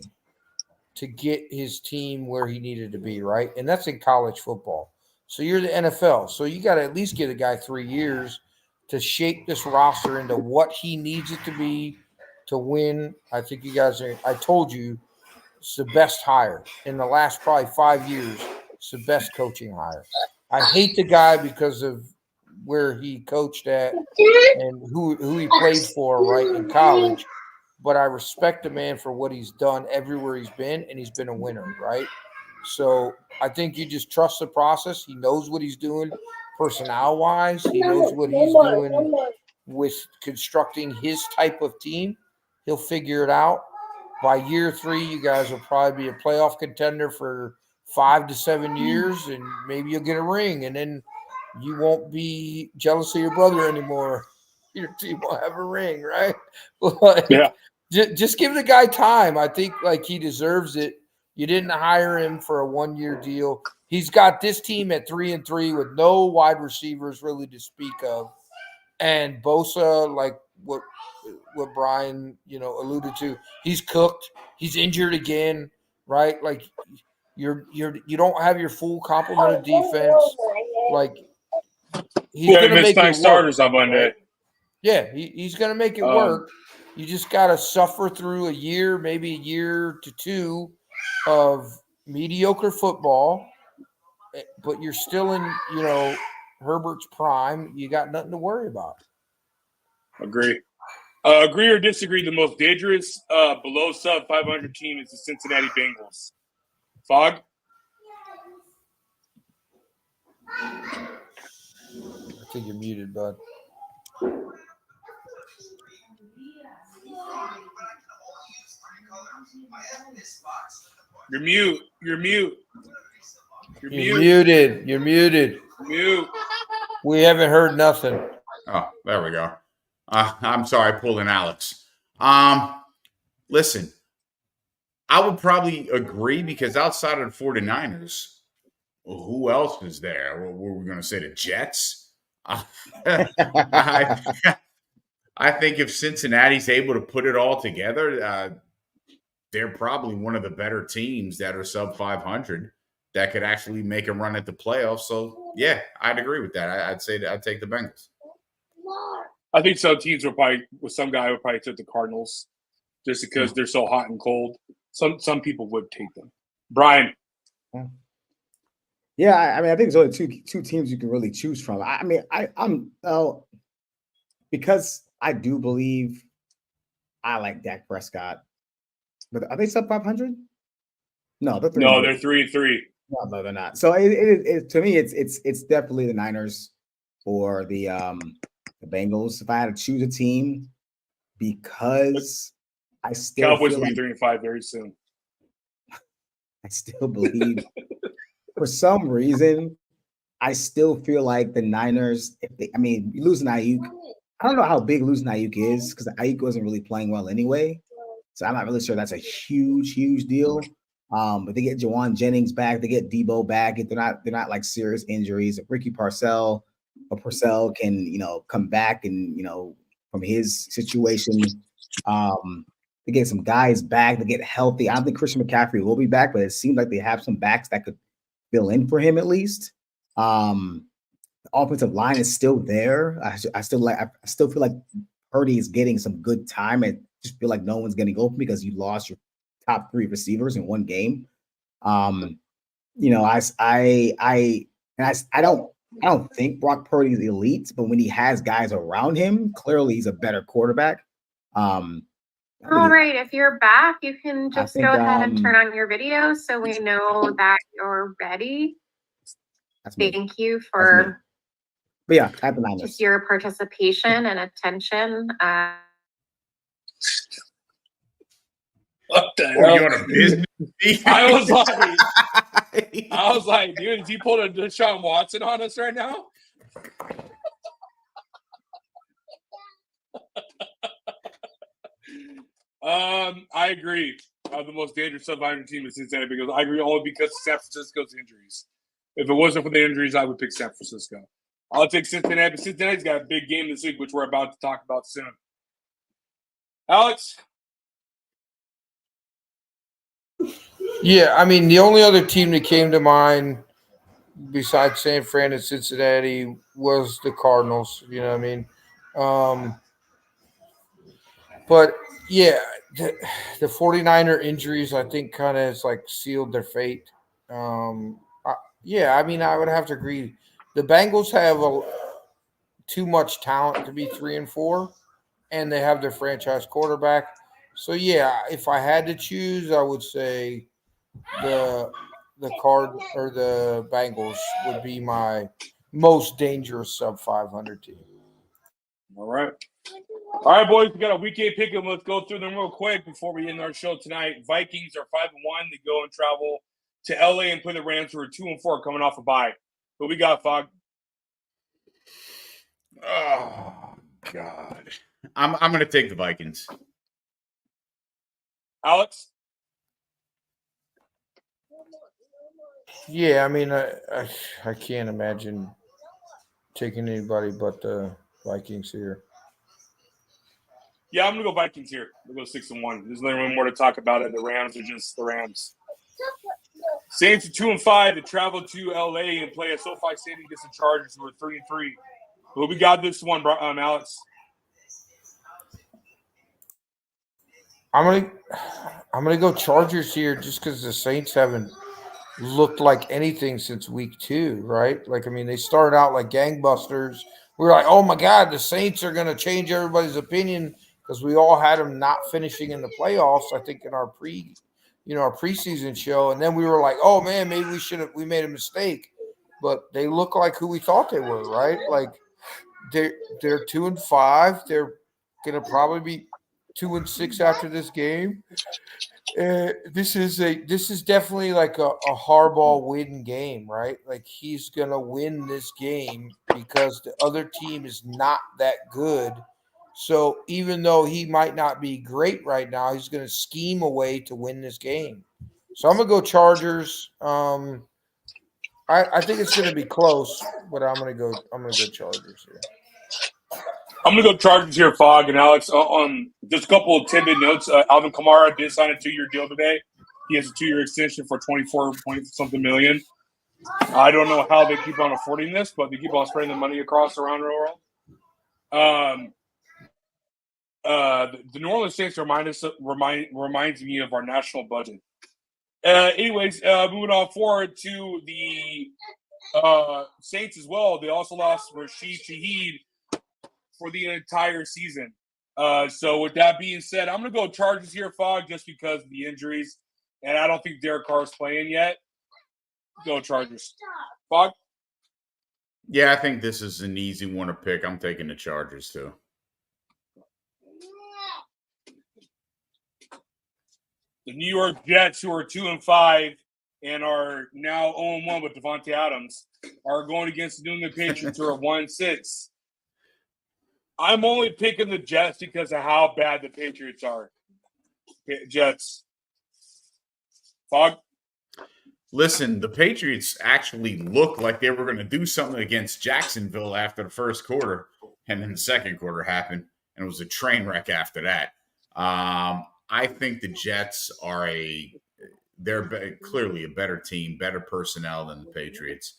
to get his team where he needed to be, right? And that's in college football. So you're the NFL. So you got to at least give a guy 3 years to shape this roster into what he needs it to be to win. I think you guys I told you, it's the best hire in the last probably 5 years. It's the best coaching hire. I hate the guy because of where he coached at and who he played for, right, in college. But I respect the man for what he's done everywhere he's been, and he's been a winner, right? So I think you just trust the process. He knows what he's doing personnel-wise. He knows what he's doing with constructing his type of team. He'll figure it out. By year 3, you guys will probably be a playoff contender for 5 to 7 years, and maybe you'll get a ring, and then you won't be jealous of your brother anymore. Your team will have a ring, right? Yeah. Just give the guy time. I think like he deserves it. You didn't hire him for a 1-year deal. He's got this team at 3-3 with no wide receivers really to speak of. And Bosa, like what Brian, alluded to, he's cooked. He's injured again, right? Like you don't have your full complement of defense. Like he's going to make 9 it starters work, on Monday. right? Yeah, he's going to make it work. You just got to suffer through a year, maybe a year to 2 of mediocre football, but you're still in, Herbert's prime. You got nothing to worry about. Agree. Agree or disagree? The most dangerous below sub 500 team is the Cincinnati Bengals. Fog? I think you're muted, bud. You're mute. You're muted. You're muted. Mute. We haven't heard nothing. Oh, there we go. I'm sorry, I pulled in Alex. Listen, I would probably agree because outside of the 49ers, who else is there? What were we going to say? The Jets? I think if Cincinnati's able to put it all together, they're probably one of the better teams that are sub 500 that could actually make a run at the playoffs. So, yeah, I'd agree with that. I'd say I'd take the Bengals. I think some teams would probably take the Cardinals just because they're so hot and cold. Some people would take them. Brian. Yeah, I mean, I think there's only two teams you can really choose from. I'm because I do believe I like Dak Prescott. But are they sub 500? No, they're 3-3. No, they're 3-3. No, they're not. So it to me, it's definitely the Niners or the Bengals. If I had to choose a team, because I still Cowboys feel will be like, 3-5 very soon. I still believe for some reason, I still feel like the Niners, losing Ayuk, I don't know how big losing Ayuk is because Ayuk wasn't really playing well anyway. So I'm not really sure that's a huge deal. But they get Jawan Jennings back, they get Debo back. If they're not like serious injuries. If Ricky Purcell can, come back and, from his situation, they get some guys back, they get healthy. I don't think Christian McCaffrey will be back, but it seems like they have some backs that could fill in for him at least. The offensive line is still there. I still feel like Purdy is getting some good time. I just feel like no one's getting open because you lost your top 3 receivers in one game. I don't I don't think Brock Purdy is elite, but when he has guys around him, clearly he's a better quarterback. All right, if you're back, you can just think, go ahead and turn on your video so we know that you're ready. Thank you for but yeah, at the Niners. just your participation and attention. What the Oh, hell? you on a business? I was like, dude, is he pulling a Deshaun Watson on us right now? I agree. The most dangerous sub-500 team is Cincinnati because I agree only because of San Francisco's injuries. If it wasn't for the injuries, I would pick San Francisco. I'll take Cincinnati, but Cincinnati's got a big game this week, which we're about to talk about soon. Alex? Yeah, I mean, the only other team that came to mind besides San Fran and Cincinnati was the Cardinals. You know what I mean? But yeah, the 49er injuries, I think, kind of has like sealed their fate. Yeah, I mean, I would have to agree. The Bengals have too much talent to be 3-4, and they have their franchise quarterback. So yeah, if I had to choose, I would say the Bengals would be my most dangerous sub 500 team. All right, boys. We got a week 8 pick 'em. Let's go through them real quick before we end our show tonight. Vikings are 5-1. They go and travel to LA and play the Rams, who are 2-4, coming off a bye. Who we got, Fog? Oh God, I'm going to take the Vikings. Alex? Yeah, I mean, I can't imagine taking anybody but the Vikings here. Yeah, I'm going to go Vikings here. We'll go 6-1. There's nothing more to talk about it. The Rams are just the Rams. Saints are 2-5. They travel to LA and play at SoFi Stadium against the Chargers, who are 3-3. Who we got this one, Alex? I'm gonna go Chargers here just because the Saints haven't looked like anything since week 2, right? Like, I mean, they started out like gangbusters. We were like, oh my God, the Saints are gonna change everybody's opinion because we all had them not finishing in the playoffs. I think in our preseason show, and then we were like, oh man, maybe we made a mistake, but they look like who we thought they were, right? Like they're 2-5. They're gonna probably be 2-6 after this game. This is definitely like a Harbaugh win game, right? Like he's gonna win this game because the other team is not that good. So even though he might not be great right now, he's gonna scheme a way to win this game. So I'm gonna go Chargers. I think it's gonna be close, but I'm gonna go Chargers here. I'm going to go Chargers here, Fog and Alex. Just a couple of tidbit notes. Alvin Kamara did sign a 2-year deal today. He has a 2-year extension for $24-something million. I don't know how they keep on affording this, but they keep on spreading the money across around the world. The New Orleans Saints reminds me of our national budget. Anyways, moving on forward to the Saints as well. They also lost Rashid Shaheed for the entire season. So with that being said, I'm going to go Chargers here, Fog, just because of the injuries. And I don't think Derek Carr's playing yet. Go Chargers. Fog? Yeah, I think this is an easy one to pick. I'm taking the Chargers too. The New York Jets, who are 2-5 and are now 0-1 with Devontae Adams, are going against the New England Patriots, who are 1-6. I'm only picking the Jets because of how bad the Patriots are. Jets. Fog? Listen, the Patriots actually looked like they were going to do something against Jacksonville after the first quarter, and then the second quarter happened, and it was a train wreck after that. I think the Jets are they're clearly a better team, better personnel than the Patriots.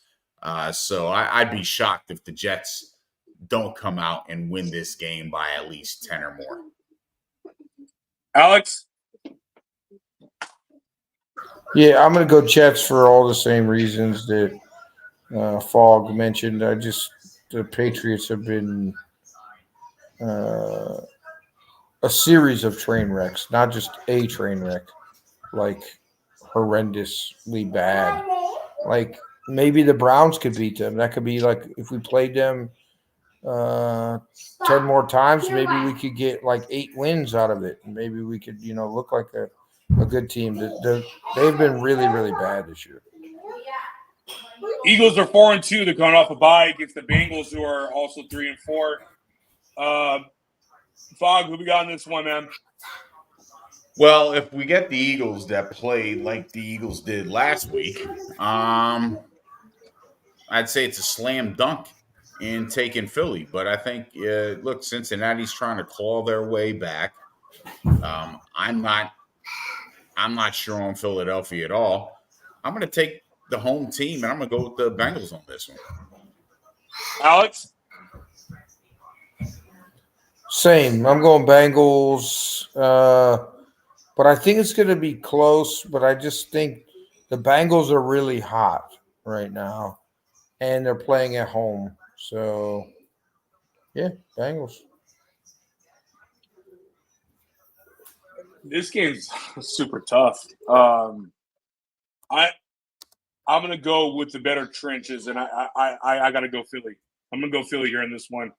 So I'd be shocked if the Jets don't come out and win this game by at least 10 or more. Alex? Yeah, I'm going to go Jets for all the same reasons that Fogg mentioned. The Patriots have been a series of train wrecks, not just a train wreck, like horrendously bad. Like maybe the Browns could beat them. That could be like if we played them 10 more times, maybe we could get like 8 wins out of it. Maybe we could, look like a good team. They've been really, really bad this year. Eagles are 4-2. They're coming off a bye against the Bengals, who are also 3-4. Fogg, who we got in this one, man? Well, if we get the Eagles that play like the Eagles did last week, I'd say it's a slam dunk in taking Philly. But I think, look, Cincinnati's trying to claw their way back. I'm not sure on Philadelphia at all. I'm going to take the home team, and I'm going to go with the Bengals on this one. Alex? Same. I'm going Bengals. But I think it's going to be close. But I just think the Bengals are really hot right now, and they're playing at home. So, yeah, Bengals. This game's super tough. I'm going to go with the better trenches, and I got to go Philly. I'm going to go Philly here in this one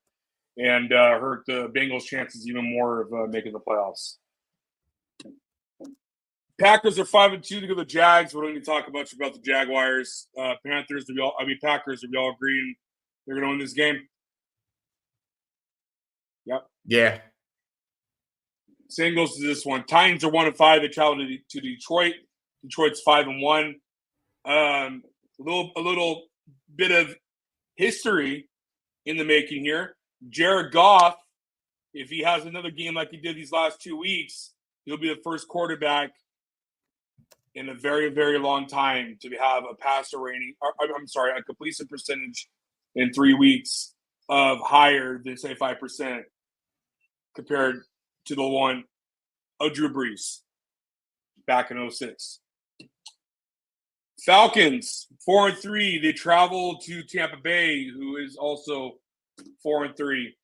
and hurt the Bengals' chances even more of making the playoffs. Packers are 5-2 to go to the Jags. We don't need to talk much about the Jaguars. Packers, are we all agreeing they're going to win this game? Yep. Yeah. Same goes to this one. Titans are 1-5. They travel to Detroit. Detroit's 5-1. A little bit of history in the making here. Jared Goff, if he has another game like he did these last 2 weeks, he'll be the first quarterback in a very, very long time to have a completion percentage in 3 weeks of higher than, say, 5% compared to the one of Drew Brees back in 2006. Falcons, 4-3. They travel to Tampa Bay, who is also 4-3.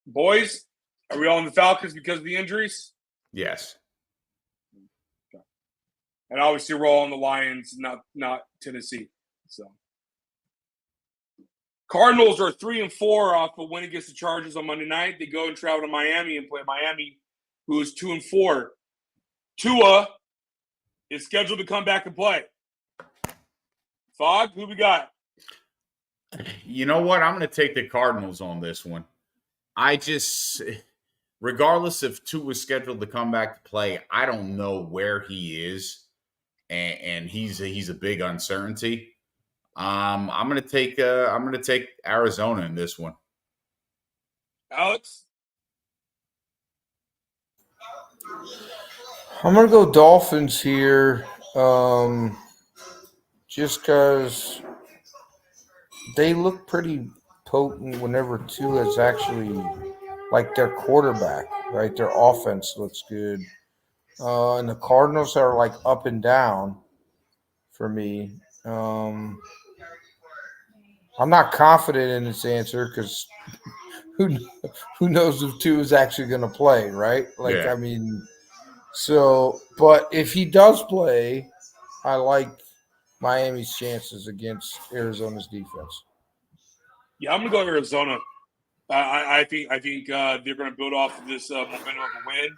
Boys, are we all in the Falcons because of the injuries? Yes. Okay. And obviously we're all on the Lions, not Tennessee. So Cardinals are 3-4 off a win against the Chargers on Monday night. They go and travel to Miami and play Miami, who is 2-4. Tua is scheduled to come back and play. Fogg, who we got? You know what? I'm going to take the Cardinals on this one. Regardless if Tua is scheduled to come back to play, I don't know where he is, and he's a big uncertainty. I'm going to take Arizona in this one. Alex? I'm going to go Dolphins here. Just because they look pretty potent whenever Tua is actually like their quarterback, right? Their offense looks good. And the Cardinals are like up and down for me. I'm not confident in this answer because who knows if Tua is actually going to play, right? Like, Yeah. I mean, but if he does play, I like Miami's chances against Arizona's defense. Yeah, I'm going to go Arizona. I think they're going to build off of this momentum of a win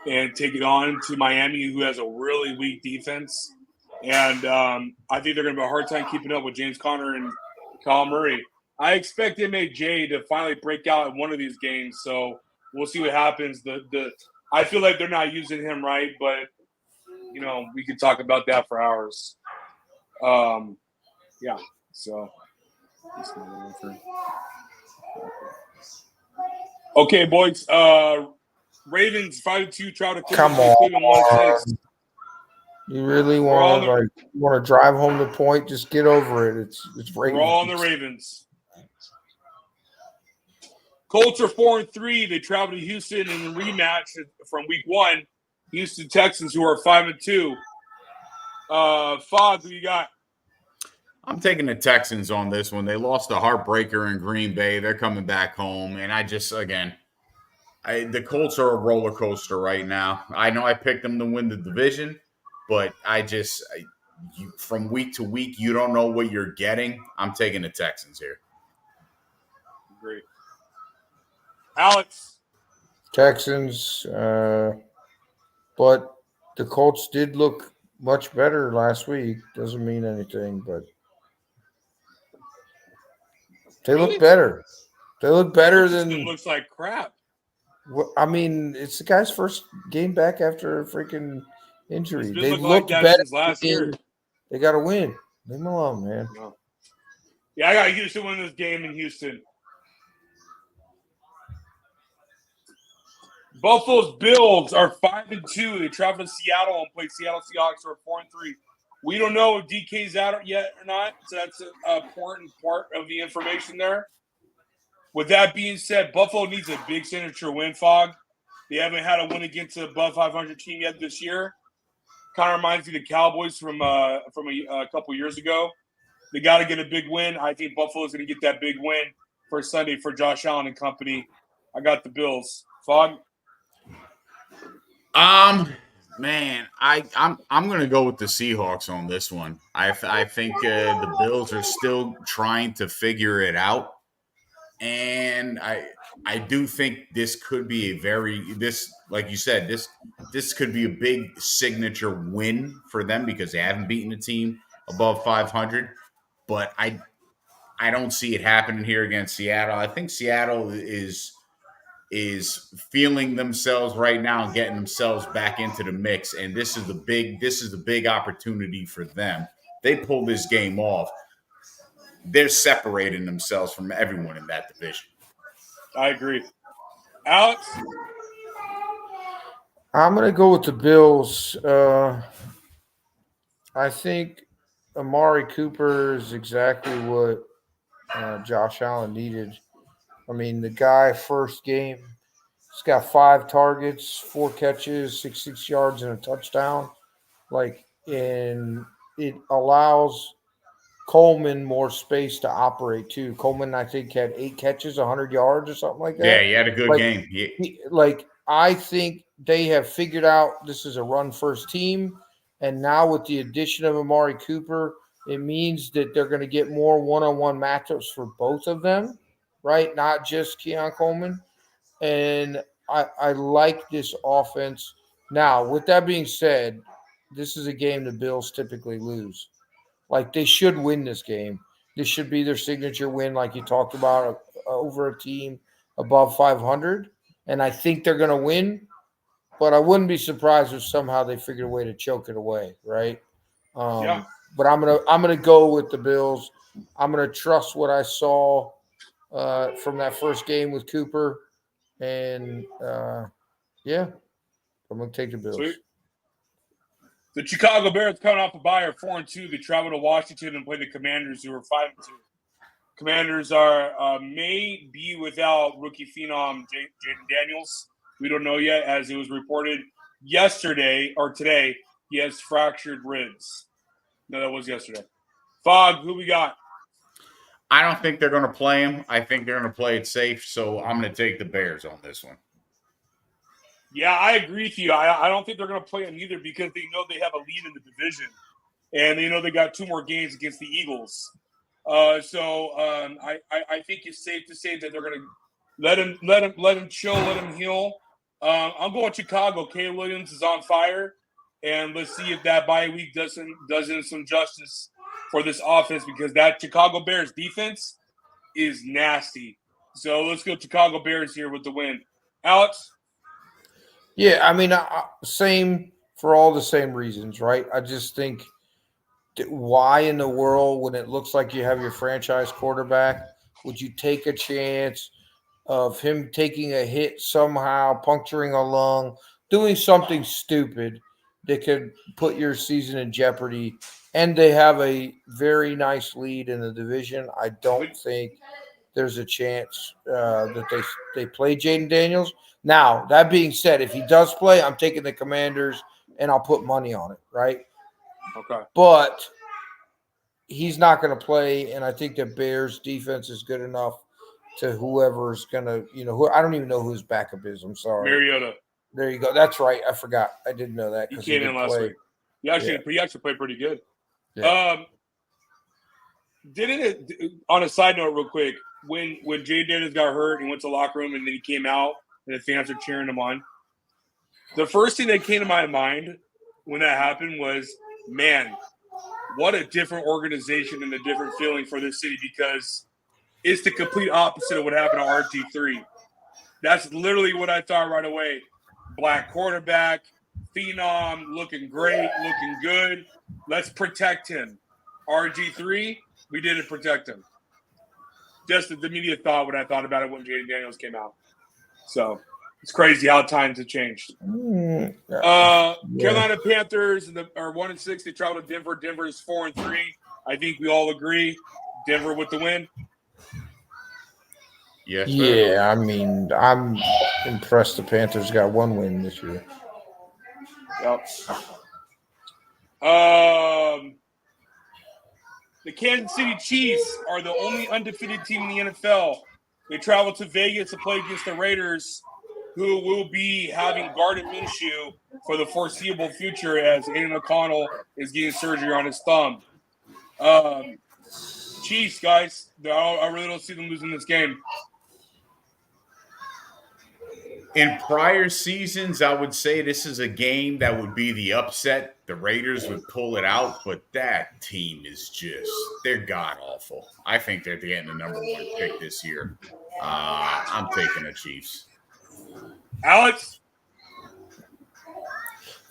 and take it on to Miami, who has a really weak defense. And I think they're going to have a hard time keeping up with James Conner and Kyle Murray. I expect MAJ to finally break out in one of these games, so we'll see what happens. I feel like they're not using him right, but we could talk about that for hours. Yeah. So. Okay, boys. Ravens 5-2 travel to Come Cleveland. on. 1-6. You really want to drive home the point? Just get over it. It's Ravens. We're all on the Ravens. Colts are 4-3. They travel to Houston in a rematch from Week 1. Houston Texans, who are 5-2. Fogg, who you got? I'm taking the Texans on this one. They lost a heartbreaker in Green Bay. They're coming back home, and the Colts are a roller coaster right now. I know I picked them to win the division, but from week to week, you don't know what you're getting. I'm taking the Texans here. Great. Alex. Texans, but the Colts did look much better last week. Doesn't mean anything, but they look better. They look better than. It looks like crap. I mean, it's the guy's first game back after a freaking injury. They like looked that better since last year. They got to win. Leave them alone, man. No. Yeah, I got Houston win this game in Houston. Buffalo's Bills are 5-2. They travel to Seattle and play Seattle Seahawks who are 4-3. We don't know if DK's out yet or not, so that's an important part of the information there. With that being said, Buffalo needs a big signature win, Fog. They haven't had a win against a above 500 team yet this year. Kind of reminds me of the Cowboys from a couple years ago. They got to get a big win. I think Buffalo is going to get that big win for Sunday for Josh Allen and company. I got the Bills. Fog? Man, I'm going to go with the Seahawks on this one. I think the Bills are still trying to figure it out. And I do think this could be like you said, this could be a big signature win for them because they haven't beaten a team above 500. But I don't see it happening here against Seattle. I think Seattle is feeling themselves right now and getting themselves back into the mix. And this is the big opportunity for them. They pull this game off. They're separating themselves from everyone in that division. I agree. Alex? I'm going to go with the Bills. I think Amari Cooper is exactly what Josh Allen needed. I mean, the guy first game, he's got 5 targets, 4 catches, 66 yards, and a touchdown. And it allows Coleman more space to operate too. Coleman, I think, had 8 catches, 100 yards or something like that. Yeah, he had a good game. I think they have figured out this is a run-first team, and now with the addition of Amari Cooper, it means that they're going to get more one-on-one matchups for both of them, right? Not just Keon Coleman. And I like this offense. Now, with that being said, this is a game the Bills typically lose. They should win this game. This should be their signature win, like you talked about, over a team above 500. And I think they're going to win, but I wouldn't be surprised if somehow they figure a way to choke it away, right? Yeah. But I'm gonna go with the Bills. I'm gonna trust what I saw from that first game with Cooper, and I'm gonna take the Bills. Sweet. The Chicago Bears coming off a bye are 4-2. They travel to Washington and play the Commanders, who are 5-2. Commanders may be without rookie phenom Jaden Daniels. We don't know yet, as it was reported yesterday or today. He has fractured ribs. No, that was yesterday. Fog, who we got? I don't think they're going to play him. I think they're going to play it safe, so I'm going to take the Bears on this one. Yeah, I agree with you. I don't think they're going to play him either because they know they have a lead in the division, and they know they got 2 more games against the Eagles. I think it's safe to say that they're going to let him chill, let him heal. I'm going Chicago. Caleb Williams is on fire, and let's see if that bye week does him some justice for this offense because that Chicago Bears defense is nasty. So let's go Chicago Bears here with the win. Alex? Yeah, I mean, same for all the same reasons, right? I just think why in the world, when it looks like you have your franchise quarterback, would you take a chance of him taking a hit somehow, puncturing a lung, doing something stupid that could put your season in jeopardy? And they have a very nice lead in the division. I don't think there's a chance that they play Jaden Daniels. Now, that being said, if he does play, I'm taking the Commanders, and I'll put money on it, right? Okay. But he's not going to play, and I think the Bears defense is good enough to whoever's going to, I don't even know who his backup is. I'm sorry. Mariota. There you go. That's right. I forgot. I didn't know that He because came in last week. He actually played pretty good. Yeah. Didn't it? On a side note, real quick, when Jay Daniels got hurt, he went to the locker room and then he came out and the fans were cheering him on. The first thing that came to my mind when that happened was, man, what a different organization and a different feeling for this city, because it's the complete opposite of what happened to RG3. That's literally what I thought right away. Black quarterback, phenom, looking great, looking good. Let's protect him. RG3, we didn't protect him. Just the immediate thought when I thought about it when Jaden Daniels came out. So it's crazy how times have changed. Carolina Panthers are 1-6. They travel to Denver. Denver is 4-3. I think we all agree. Denver with the win. Yes, sir. Yeah, I mean, I'm impressed the Panthers got one win this year. Yep. The Kansas City Chiefs are the only undefeated team in the NFL. They travel to Vegas to play against the Raiders, who will be having Gardner Minshew for the foreseeable future as Aiden O'Connell is getting surgery on his thumb. Chiefs, guys, I really don't see them losing this game. In prior seasons, I would say this is a game that would be the upset. The Raiders would pull it out, but that team is they're god-awful. I think they're getting the number one pick this year. I'm taking the Chiefs. Alex?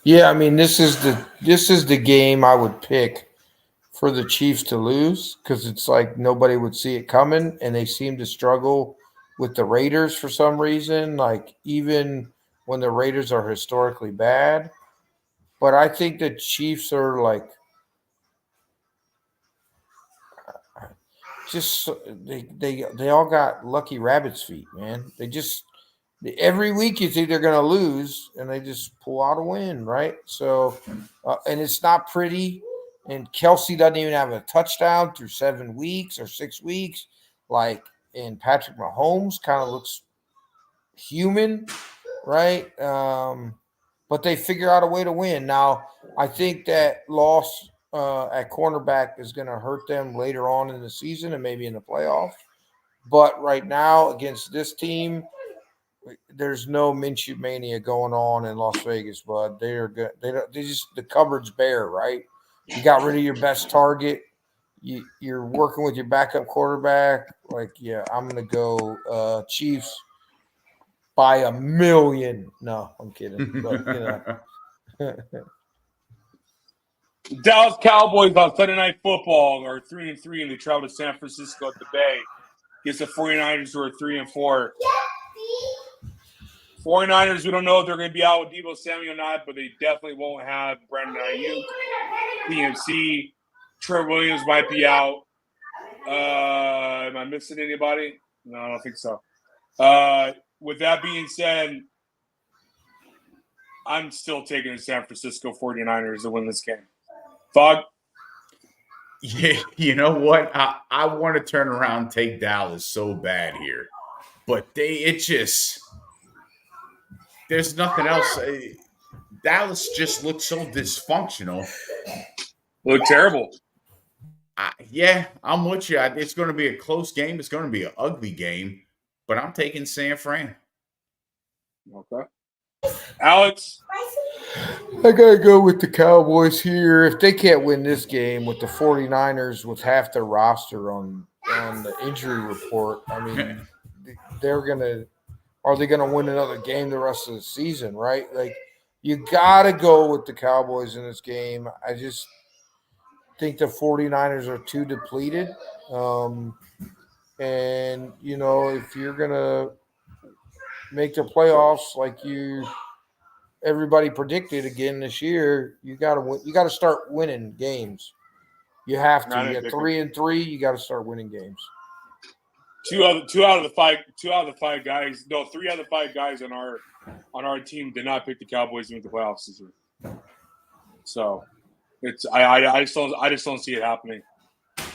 Yeah, I mean, this is the game I would pick for the Chiefs to lose, because it's like nobody would see it coming, and they seem to struggle with the Raiders for some reason, like even when the Raiders are historically bad. But I think the Chiefs are like just they all got lucky rabbit's feet, man. Every week you think they're going to lose, and they just pull out a win, right? So, and it's not pretty. And Kelsey doesn't even have a touchdown through 7 weeks or 6 weeks. And Patrick Mahomes kind of looks human, right? But they figure out a way to win. Now, I think that loss at cornerback is going to hurt them later on in the season and maybe in the playoffs. But right now, against this team, there's no Minshew mania going on in Las Vegas, bud. They are good. The cupboard's bare, right? You got rid of your best target. You're working with your backup quarterback. I'm going to go Chiefs by 1 million. No, I'm kidding. But, Dallas Cowboys on Sunday Night Football are 3-3, and they travel to San Francisco at the Bay against the 49ers, who are 3-4. 49ers, we don't know if they're going to be out with Deebo Samuel or not, but they definitely won't have Brandon Ayuk. PMC, Trent Williams might be out. Am I missing anybody? No, I don't think so. With that being said, I'm still taking the San Francisco 49ers to win this game. Fog? Yeah, you know what? I want to turn around and take Dallas so bad here. But there's nothing else. Dallas just looks so dysfunctional. Look terrible. Yeah, I'm with you. It's going to be a close game. It's going to be an ugly game. But I'm taking San Fran. Okay. Alex? I got to go with the Cowboys here. If they can't win this game with the 49ers with half their roster on the injury report, I mean, are they going to win another game the rest of the season, right? You got to go with the Cowboys in this game. I just think the 49ers are too depleted. And, if you're going to make the playoffs like everybody predicted again this year, you got to start winning games. You have to. You got 3-3, you got to start winning games. Three out of the five guys on our team did not pick the Cowboys to make the playoffs this year. So I just don't see it happening.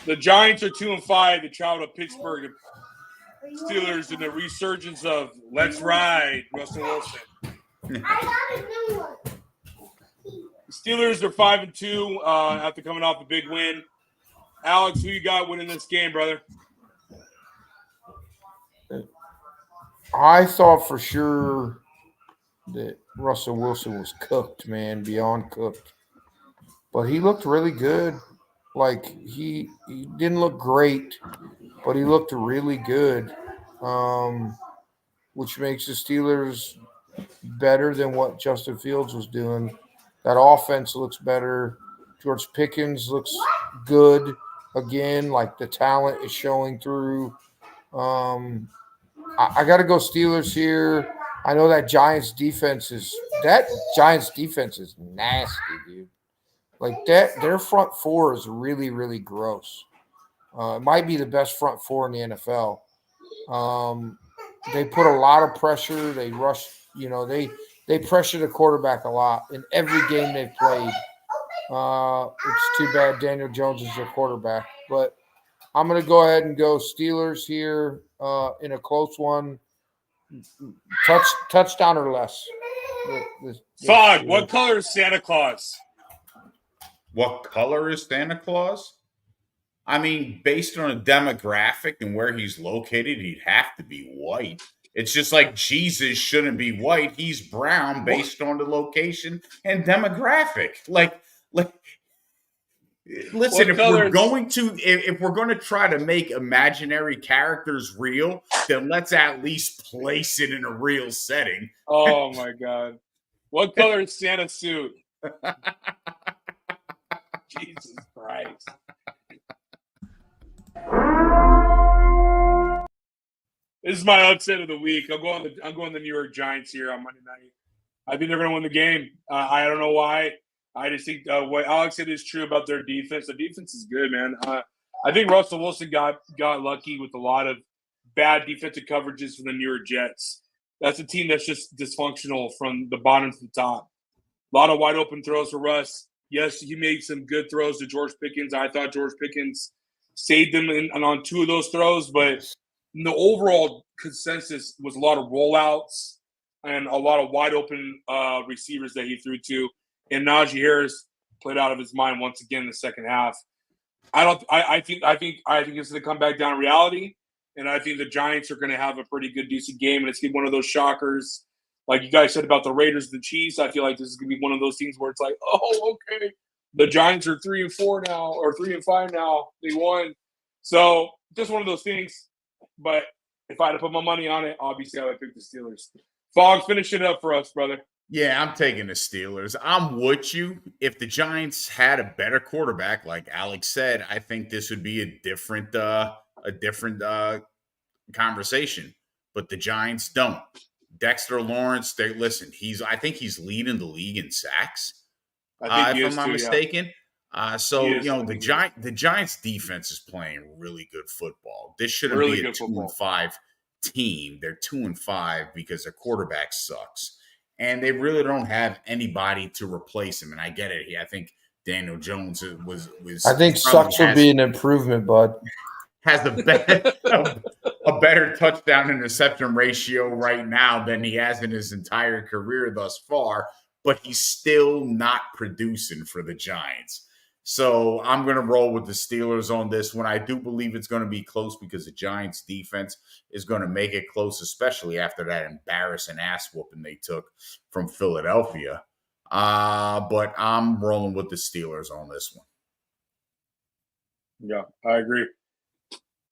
The Giants are 2-5. They travel to Pittsburgh. Steelers in the resurgence of "Let's Ride" Russell Wilson. Steelers are 5-2 after coming off a big win. Alex, who you got winning this game, brother? I thought for sure that Russell Wilson was cooked, man, beyond cooked. But he looked really good. Like he didn't look great, but he looked really good, which makes the Steelers better than what Justin Fields was doing. That offense looks better. George Pickens looks good again. Like the talent is showing through. I got to go Steelers here. I know that Giants defense is nasty, dude. Like that, their front four is really, really gross. It might be the best front four in the NFL. They put a lot of pressure. They rush. They pressure the quarterback a lot in every game they've played. It's too bad Daniel Jones is their quarterback, but I'm going to go ahead and go Steelers here in a close one. Touchdown or less. Fog, what color is Santa Claus? What color is Santa Claus? I mean, based on a demographic and where he's located, he'd have to be white. It's just like Jesus shouldn't be white. He's brown based on the location and demographic. Like listen, if we're going to try to make imaginary characters real, then let's at least place it in a real setting. Oh my God. What color is Santa's suit? Jesus Christ. This is my upset of the week. I'm going the New York Giants here on Monday night. I think they're going to win the game. I don't know why. I just think what Alex said is true about their defense. The defense is good, man. I think Russell Wilson got lucky with a lot of bad defensive coverages from the New York Jets. That's a team that's just dysfunctional from the bottom to the top. A lot of wide open throws for Russ. Yes, he made some good throws to George Pickens. I thought George Pickens saved them on two of those throws, but the overall consensus was a lot of rollouts and a lot of wide open receivers that he threw to. And Najee Harris played out of his mind once again in the second half. I think it's going to come back down to reality, and I think the Giants are going to have a pretty good, decent game, and it's going to be one of those shockers. Like you guys said about the Raiders and the Chiefs, I feel like this is going to be one of those things where it's like, oh, okay, the Giants are 3-4 now, or 3-5 now. They won, so just one of those things. But if I had to put my money on it, obviously I would pick the Steelers. Fogs, finish it up for us, brother. Yeah, I'm taking the Steelers. I'm with you. If the Giants had a better quarterback, like Alex said, I think this would be a different conversation. But the Giants don't. Dexter Lawrence, I think he's leading the league in sacks. If I'm not mistaken. Yeah. The Giants defense is playing really good football. This shouldn't be a 2-5 team. They're 2-5 because their quarterback sucks. And they really don't have anybody to replace him. And I get it. I think Daniel Jones was. I think sucks would be an improvement, bud. Has a better touchdown interception ratio right now than he has in his entire career thus far. But he's still not producing for the Giants. So I'm going to roll with the Steelers on this one. I do believe it's going to be close because the Giants defense is going to make it close, especially after that embarrassing ass whooping they took from Philadelphia. But I'm rolling with the Steelers on this one. Yeah, I agree.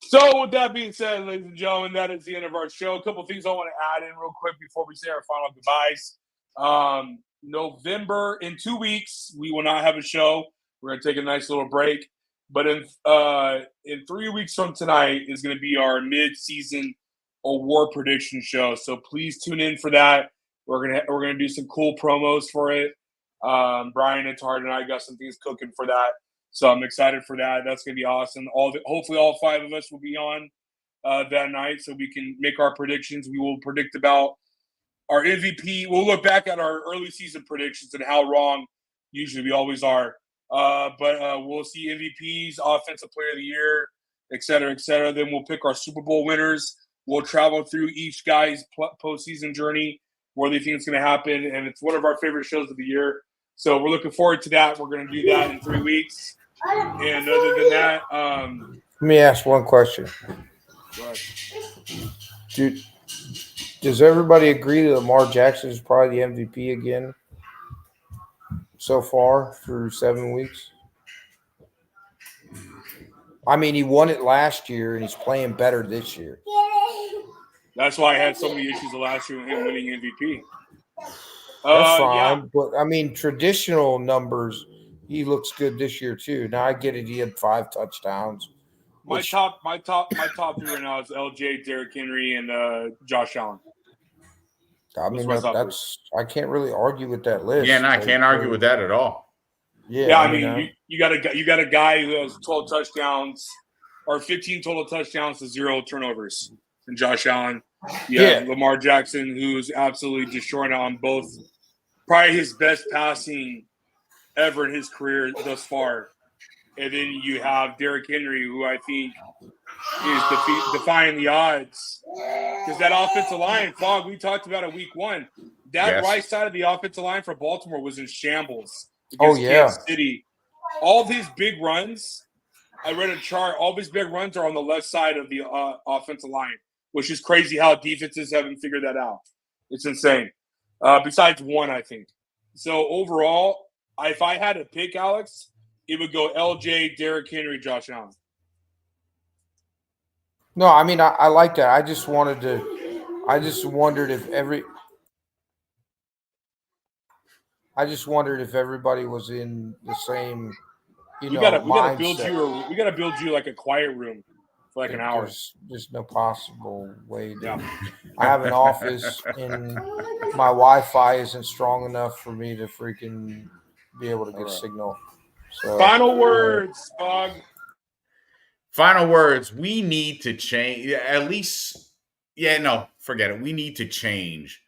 So with that being said, ladies and gentlemen, that is the end of our show. A couple of things I want to add in real quick before we say our final goodbyes. November, in 2 weeks, we will not have a show. We're going to take a nice little break. But in 3 weeks from tonight is going to be our mid-season award prediction show. So please tune in for that. We're gonna do some cool promos for it. Brian and Tard and I got some things cooking for that. So I'm excited for that. That's going to be awesome. Hopefully all five of us will be on that night so we can make our predictions. We will predict about our MVP. We'll look back at our early season predictions and how wrong usually we always are. But we'll see MVPs, Offensive Player of the Year, et cetera, et cetera. Then we'll pick our Super Bowl winners. We'll travel through each guy's postseason journey, where they think it's going to happen, and it's one of our favorite shows of the year. So we're looking forward to that. We're going to do that in 3 weeks. And other than that, let me ask one question. Does everybody agree that Lamar Jackson is probably the MVP again so far through 7 weeks? I mean, he won it last year, and he's playing better this year. That's why I had so many issues last year with him winning MVP. That's fine, yeah. But I mean, traditional numbers, he looks good this year too. Now I get it; he had 5 touchdowns. My top 3 right now is LJ, Derrick Henry, and Josh Allen. I mean, I can't really argue with that list. Yeah, no, I can't argue with that at all. Yeah, I mean, you got a guy who has 12 touchdowns or 15 total touchdowns to 0 turnovers, and Josh Allen. Yeah, Lamar Jackson, who's absolutely destroying it on both. Probably his best passing ever in his career thus far. And then you have Derrick Henry, who I think is defying the odds. Because that offensive line, Fogg, we talked about it week 1. That right side of the offensive line for Baltimore was in shambles against Kansas City. All of his big runs, I read a chart, all of his big runs are on the left side of the offensive line, which is crazy how defenses haven't figured that out. It's insane. Besides one, I think. So overall, if I had to pick, Alex, it would go LJ, Derrick Henry, Josh Allen. No, I mean, I like that. I just wondered if everybody was in the same, we gotta build you like a quiet room for like an hour. There's no possible way to. I have an office and my Wi-Fi isn't strong enough for me to freaking be able to get signal. So, final words, Fogg. Final words. We need to change at least. Yeah, no, forget it. We need to change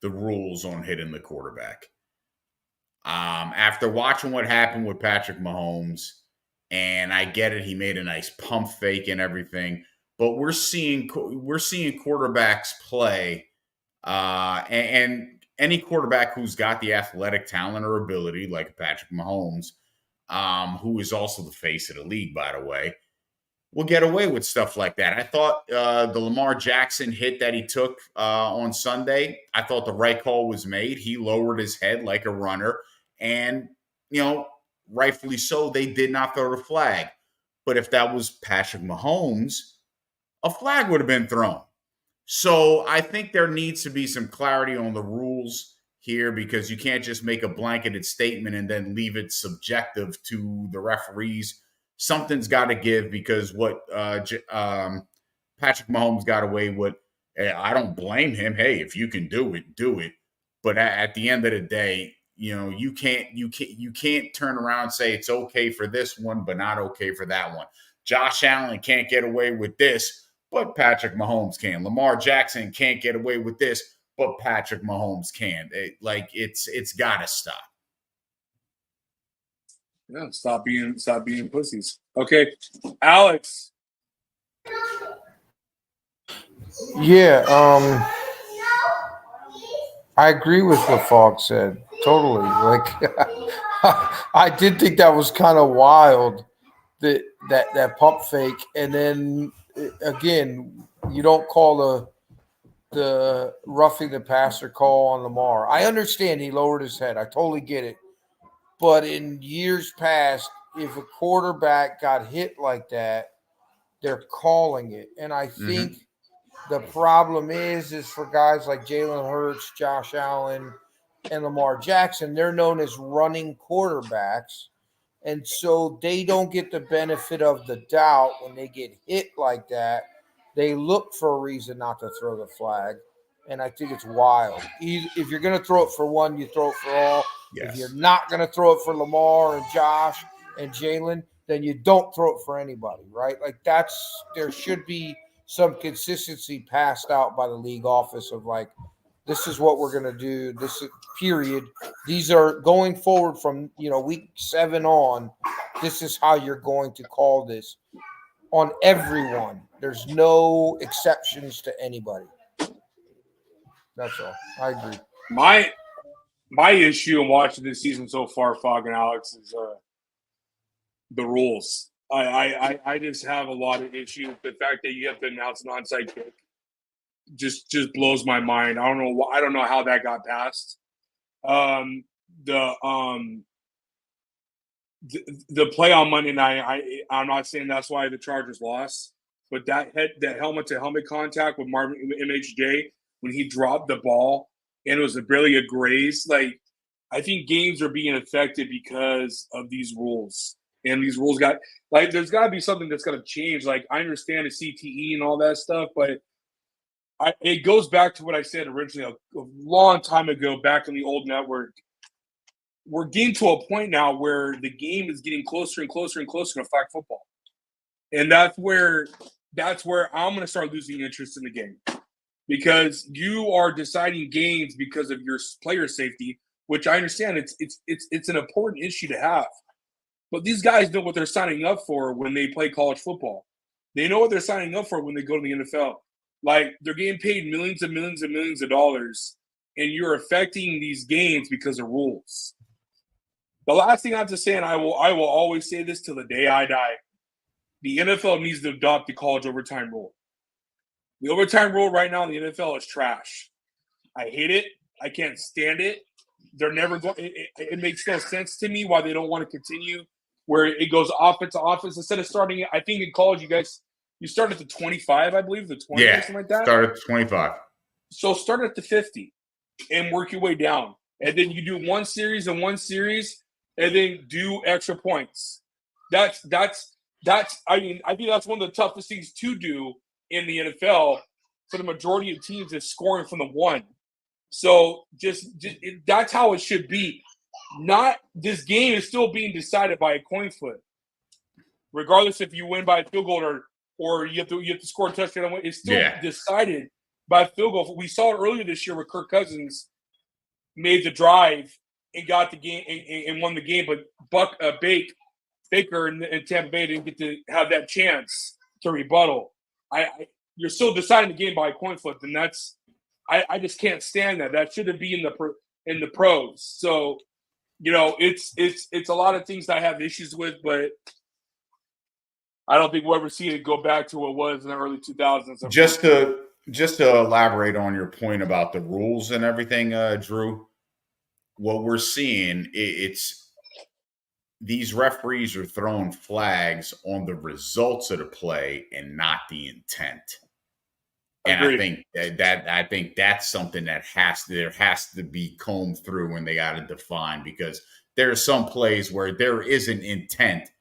the rules on hitting the quarterback. After watching what happened with Patrick Mahomes, and I get it, he made a nice pump fake and everything, but we're seeing quarterbacks play, and any quarterback who's got the athletic talent or ability, like Patrick Mahomes, who is also the face of the league, by the way, will get away with stuff like that. I thought the Lamar Jackson hit that he took on Sunday, I thought the right call was made. He lowered his head like a runner, and, rightfully so, they did not throw the flag. But if that was Patrick Mahomes, a flag would have been thrown. So I think there needs to be some clarity on the rules here, because you can't just make a blanketed statement and then leave it subjective to the referees. Something's got to give, because what Patrick Mahomes got away with, I don't blame him. Hey, if you can do it, do it. But at the end of the day, you can't turn around and say it's okay for this one, but not okay for that one. Josh Allen can't get away with this, but Patrick Mahomes can. Lamar Jackson can't get away with this, but Patrick Mahomes can. It's got to stop. Yeah, stop being pussies. Okay, Alex. Yeah, I agree with what Fogg said. Totally. Like, I did think that was kind of wild, that pump fake, and then again, you don't call the roughing the passer call on Lamar. I understand he lowered his head. I totally get it. But in years past, if a quarterback got hit like that, they're calling it. And I think the problem is for guys like Jalen Hurts, Josh Allen, and Lamar Jackson, they're known as running quarterbacks. And so they don't get the benefit of the doubt when they get hit like that. They look for a reason not to throw the flag. And I think it's wild. If you're going to throw it for one, you throw it for all. Yes. If you're not going to throw it for Lamar and Josh and Jalen, then you don't throw it for anybody, right? Like, there should be some consistency passed out by the league office of, like, this is what we're going to do. This is period. These are going forward from, week 7 on. This is how you're going to call this on everyone. There's no exceptions to anybody. That's all. I agree. My issue in watching this season so far, Fog and Alex, is the rules. I just have a lot of issues. The fact that you have to announce an onside kick just blows my mind. I don't know how that got passed. The play on Monday night, I'm not saying that's why the Chargers lost, but that helmet to helmet contact with Marvin MHJ when he dropped the ball and it was barely a graze. Like, I think games are being affected because of these rules. And these rules there's got to be something that's going to change. Like, I understand the CTE and all that stuff, but it goes back to what I said originally a long time ago, back in the old network. We're getting to a point now where the game is getting closer and closer and closer to flag football. And that's where I'm going to start losing interest in the game. Because you are deciding games because of your player safety, which I understand it's an important issue to have. But these guys know what they're signing up for when they play college football. They know what they're signing up for when they go to the NFL. Like, they're getting paid millions and millions and millions of dollars, and you're affecting these games because of rules. The last thing I have to say, and I will always say this till the day I die, the NFL needs to adopt the college overtime rule. The overtime rule right now in the NFL is trash. I hate it. I can't stand it. They're never going. It makes no sense to me why they don't want to continue where it goes offense to offense instead of starting. I think in college, you start at the 25, I believe, the 20 or something like that. Start at 25. So start at the 50 and work your way down, and then you do one series, and then do extra points. That's. I mean, I think that's one of the toughest things to do in the NFL for the majority of teams is scoring from the one. So just that's how it should be. Not this game is still being decided by a coin flip, regardless if you win by a field goal or you have to score a touchdown. It's still decided by a field goal. We saw it earlier this year where Kirk Cousins made the drive and got the game and won the game, but Baker and Tampa Bay didn't get to have that chance to rebuttal. You're still deciding the game by a coin flip, and I just can't stand that. That shouldn't be in the pros. So, it's a lot of things that I have issues with, but I don't think we'll ever see it go back to what it was in the early 2000s. Just to elaborate on your point about the rules and everything, Drew, what we're seeing, it's these referees are throwing flags on the results of the play and not the intent. And agreed. I think that's something that has to be combed through, and they got to define, because there are some plays where there isn't intent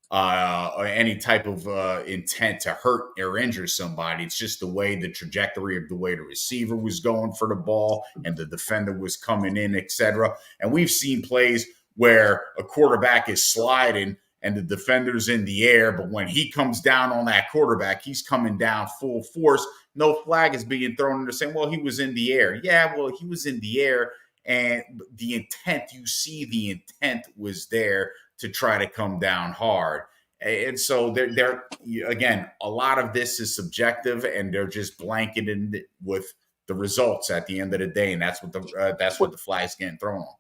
or any type of intent to hurt or injure somebody. It's just the trajectory of the way the receiver was going for the ball and the defender was coming in, etc. And we've seen plays where a quarterback is sliding and the defender's in the air, but when he comes down on that quarterback, he's coming down full force. No flag is being thrown. They're saying, well, he was in the air. Yeah, well, he was in the air, and the intent, you see the intent was there to try to come down hard. And so they're again, a lot of this is subjective, and they're just blanketed with the results at the end of the day, and that's what the flag's getting thrown on.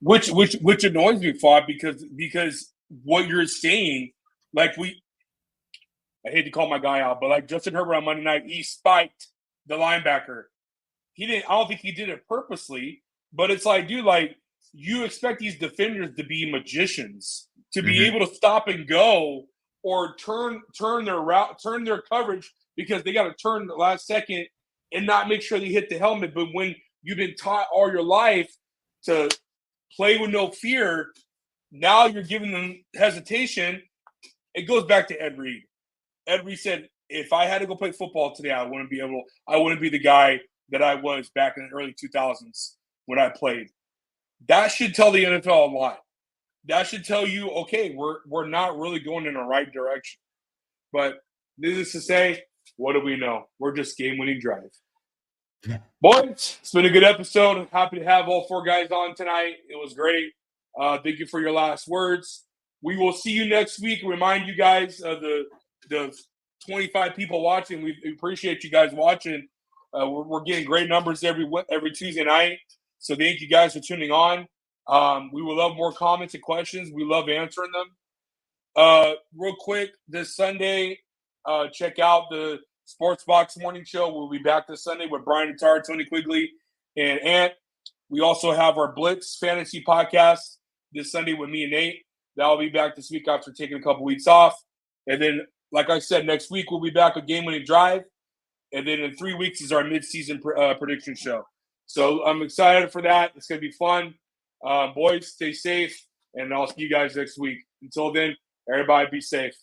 Which annoys me, Fab, because what you're saying, like I hate to call my guy out, but like Justin Herbert on Monday night, he spiked the linebacker. I don't think he did it purposely, but it's like, dude, like, you expect these defenders to be magicians, to be able to stop and go or turn their route, turn their coverage, because they got to turn the last second and not make sure they hit the helmet. But when you've been taught all your life to play with no fear, now you're giving them hesitation. It goes back to Ed Reed. Ed Reed said, if I had to go play football today, I wouldn't be the guy that I was back in the early 2000s when I played. That should tell the NFL a lot. That should tell you, okay, we're not really going in the right direction. But needless to say, what do we know? We're just game-winning drive. Boys, it's been a good episode. Happy to have all 4 guys on tonight. It was great. Thank you for your last words. We will see you next week. Remind you guys of the 25 people watching. We appreciate you guys watching. We're getting great numbers every Tuesday night. So thank you guys for tuning on. We will love more comments and questions. We love answering them. Real quick, this Sunday, check out the Sports Box Morning Show. We'll be back this Sunday with Brian Attar, Tony Quigley, and Ant. We also have our Blitz Fantasy Podcast this Sunday with me and Nate. That'll be back this week after taking a couple weeks off. And then, like I said, next week we'll be back with Game Winning Drive. And then in 3 weeks is our midseason prediction show. So I'm excited for that. It's going to be fun. Boys, stay safe, and I'll see you guys next week. Until then, everybody be safe.